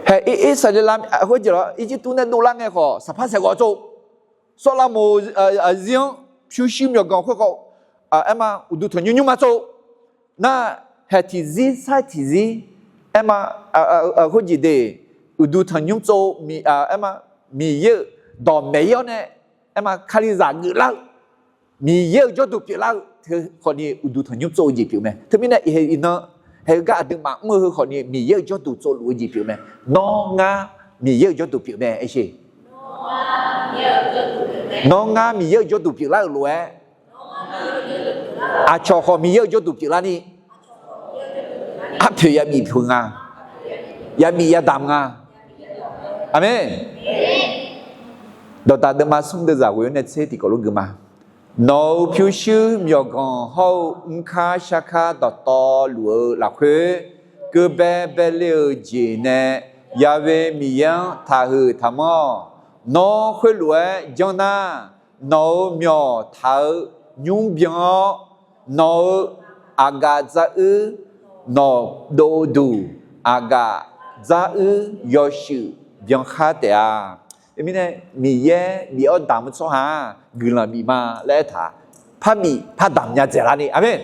เฮ้ยอิสราเอลเขาจะว่าอีจีตัวเนี่ยดูแลไงเขาสัพพะเสกว่าโจสลามเซียงผิวสีมีกันเขาเอ็มมาอุดุทนยุ่งมาโจน่าเฮ้ยที่ซีใช่ที่ซี em mà có gì để udu thằng nhung châu mi em mà mi yêu đỏ mấy yêu nè em mà khai giả ngữ lao mi yêu cho tụ biểu lao thì họ đi udu thằng nhung châu gì biểu này thế mình này hay gã đừng mà mơ họ đi mi yêu cho tụ châu lúa gì biểu này nó nga mi yêu cho tụ biểu này ấy gì nó nga mi yêu cho tụ biểu lao lúa à cho họ mi yêu cho tụ biểu lao đi áp thì ya mi phương à ya mi ya đam à amen đó ta đâm mà xong được giải quyết này thì có lúc mà nó phiêu sư miêu còn hậu khá sa khá đỏ to lúa là khuê cứ bé bé liều gì nè ya về mi yang tha hư tham mò nó khuê lúa giang na nó miêu thảo nhung biang nó aga za nó đồ đủ aga za yoshi biang khá tệ à mình này mi ye mi ở đàm số ha người là mi mà lẽ thà phát đàm nhà dễ la đi amen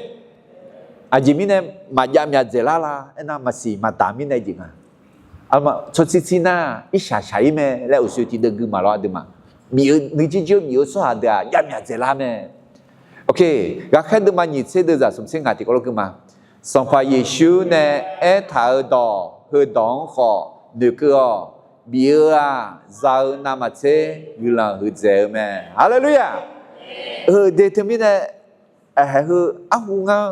à chỉ mình này mà nhà dễ la anh mà xì mà đàm mình này gì à mà cho xin na ít xài mẹ lẽ ở siêu thị đừng cứ mà lo được mà mi chỉ mi ở số ha được à nhà dễ la mẹ ok các khách được mà nhìn thấy được giả sum sinh ngài thì có lúc mà song phải Giêsu này ở thảo đỏ hơi đón họ được cơ bia giao nam chế như là hư dễ mẹ hallelujah để thêm biết này hư áo nga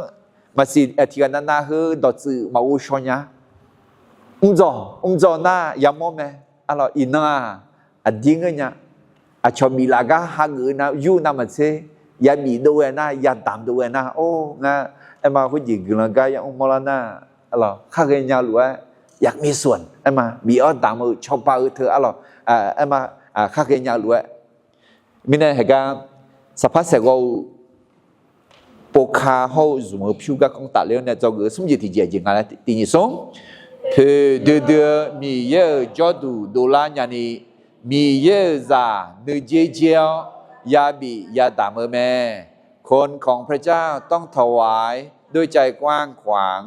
mà xin thì anh na hư đọt sự mà u cho nhá ông giò na yam mom mẹ alo ina dinga nhá cho mi laga hang na yu nam chế ya mi đâu na ya tam đâu na ô nga em mà có gì là cái ông Molana alo khác cái nhau luônอยากมีส่วนไอ้มาบีอ้อนตามมือชาวบ้านเธออะไรไอ้มาข้าเกียร์ยาล้วนมิเนี่ยเหตุการณ์สภาพเสกเอาปกคาเขาสมมติพิวกับของตาเลี้ยงเนี่ยจะเกิดสมจิตที่เจียจริงอะไรตีนี้ส่งเพื่อเดือมีเยอะจอดูดูแลอย่างนี้มีเยอะจ่าเนื้อเจียวยาบียาตามมือแม่คนของพระเจ้าต้องถวายด้วยใจกว้างขวาง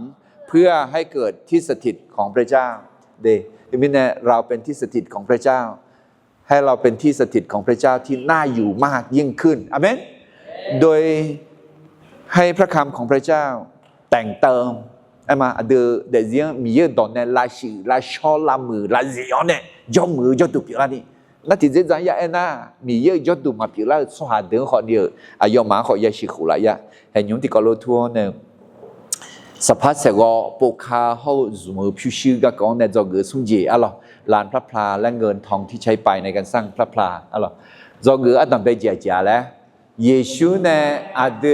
เพื่อให้เกิดที่สถิตของพระเจ้าเดมิเนเราเป็นที่สถิตของพระเจ้าให้เราเป็นที่สถิตของพระเจ้าที่น่าอยู่มากยิ่งขึ้นอาเมนโดยให้พระคำของพระเจ้าแต่งเติมไอ้มาเดเดียมีเยอะตอนนี้ลาชิลาชอลามือลาเซียเนี่ยย่อมือย่อตุกอย่างนี้นั่นที่เจ๊ใจไอ้น่ามีเยอะย่อตุมาผิวแล้วสหัสเดินขอเดียวอายอมาขอยาชิขุระยะเห็นยุงที่กอโลทัวเนี่ยสภาพเสกปกคาเขาสมมติพิชิตกับกองเนี่ยจะเกิดสุ่มเจี๋อหรอลานพระพลาและเงินทองที่ใช้ไปในการสร้างพระพลาหรอจะเกิดอันนั้นไปเจี๋อแล้วเยซูเนี่ยอาเด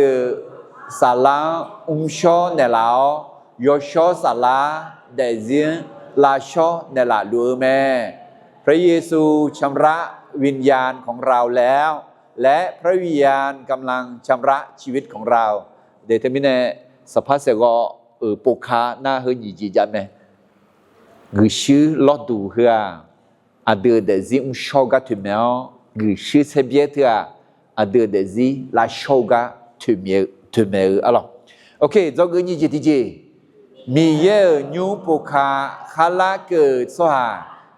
ศาลาชอเนี่ยแล้วยชอศาลาเดซินลาชอเนี่ยละดูแม่พระเยซูชำระวิญญาณของเราแล้วและพระวิญญาณกำลังชำระชีวิตของเราเดทมิเนสภาพเสกปกคาหน้าเฮือจีจันไหมกุชื่อลอดูเฮืออาเดเดซิชอกัตุเมลกุชื่อเซเบียเถอะอาเดเดซิลาชอกัตุเมลอะไรโอเคจอกุนี่จีจีมีเยอะยูปกคาคาลาเกิดสหา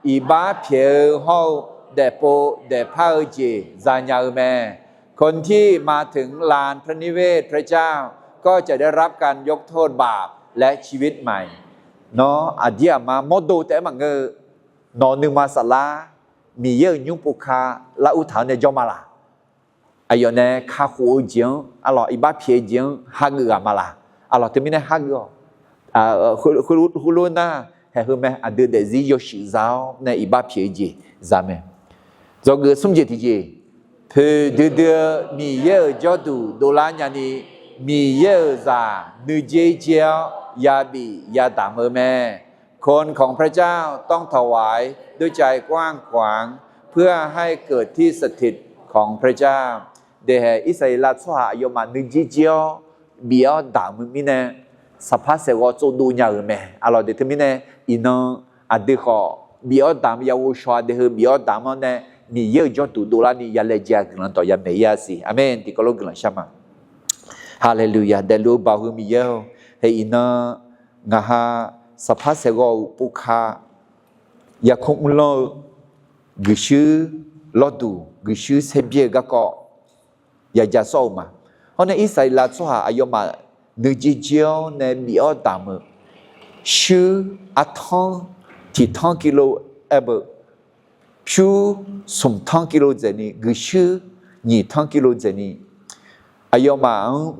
อีบ้าเพียวห้องเดโปเดพาเจจานยาแม่คนที่มาถึงลานพระนิเวศพระเจ้าก็จะได้รับการยกโทษบาปและชีวิตใหม่เนาะอาเดียมาโมดูแต่มังเงนอนนึงมาสลามีเยอะยุ่งปุคาละอุทานเนี่ยจอมาละอายเนี่ยข้าหูเจียงอร่อยอีบ้าเพียเจียงฮักเกอมาละอร่อยแต่ไม่ได้ฮักเกอคุณรู้นะเห็นไหมอาเดือดซีโยชิซาวเนี่ยอีบ้าเพียจีจำไหมจอเกอสมเจติจีเพื่อเดือมีเยอะจอดูโดลาญานีมีเยอะจ่าเนื้อเจียวยาบียาตามแม่คนของพระเจ้าต้องถวายด้วยใจกว้างขวางเพื่อให้เกิดที่สถิตของพระเจ้าเดฮอิสราเอลสหายมาเนื้อเจียวบียตามมิเนสภาพเสกโจดูยาแม่อะไรเดทมิเนอินอดีขอบียตามยาวชวาเดฮบียตามเนี่ยมีเยอะจอดูดูแลนี่ยาเลเจียกันต่อยาเมียสิอาเมนที่กล่าวกันใช่ไหมฮาเลลูยาเดลูบาฮูมิเยลเฮอินะงาฮา สภาพเสกปุคาอยากคงรอกิชื่อลอดูกิชื่อเสบียก็อยากจะสู้มาเพราะในอิสราเอลส่วนอายุมานึกจีเจียวในมีอดามชื่ออัฐงที่ทั้งกิโลเบผิวสมทั้งกิโลเจนี่กิชื่อนี่ทั้งกิโลเจนี่อายุมา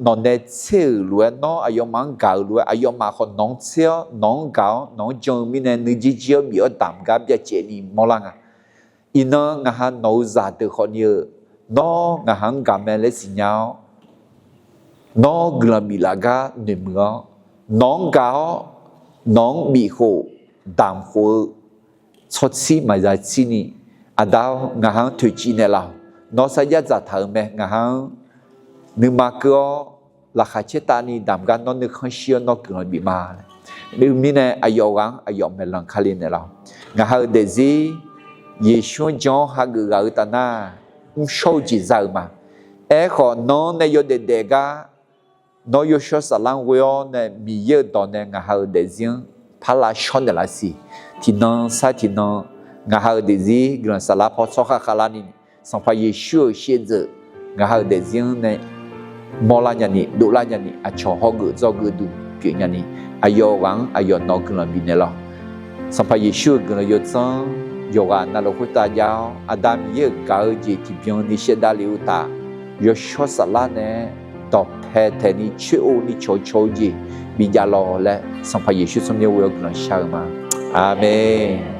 นอนเนเชื่อล้วนน้ออายุมันเก่าล้วนอายุมาคนน้องเชื่อน้องเก่าน้องจงมีในนึกจีเจียวมีอดามกับจะเจนี่มอลังอ่ะอินเนอร์งาฮันโนซาเตอคนเยอะน้องงาฮันกาเมเลสิญญาน้องกลามิลากาเนเมือน้องเก่าน้องมีโคดามโคชดซีมาจากที่นี่อาดาวงาฮันถุจีเนลาน้องสายจะทำเมงาฮันนึกมาก็ราคาเชตานีดามกันน้องนึกขันเชียวน้องกลาบิมานึกมีในอายุวังอายุเมลังคาลินเนลางาฮันเดซีเยชูจงฮักกาอุตนาโชจิซามาขอน้องในยศเด็กน้องยศสลังเวอในมีเยอะตอนในงาฮันเดซิงพาลาชอนเดลาซีที่น้องซาที่น้องงาฮันเดซิกลันสลาพอสข้าคาลานิสัมภาเยชูเชียเจงาฮันเดซิงในมอลาญานิดุลาญานิอาชอฮกุจอกุดูเกียญานิอายุวังอายุน้องกลันบินเนลสัมภาเยชูกลันยศซังโยกานาโลคุตายาวอาดามเยอะกาจีที่พิอนนิเชดาลิอุตายศสลาเนตอบแทนเทนิชิโอนิโชโชจีบิจาลอและสัมภาเยชูสมเยาวกลันชามาอาเมน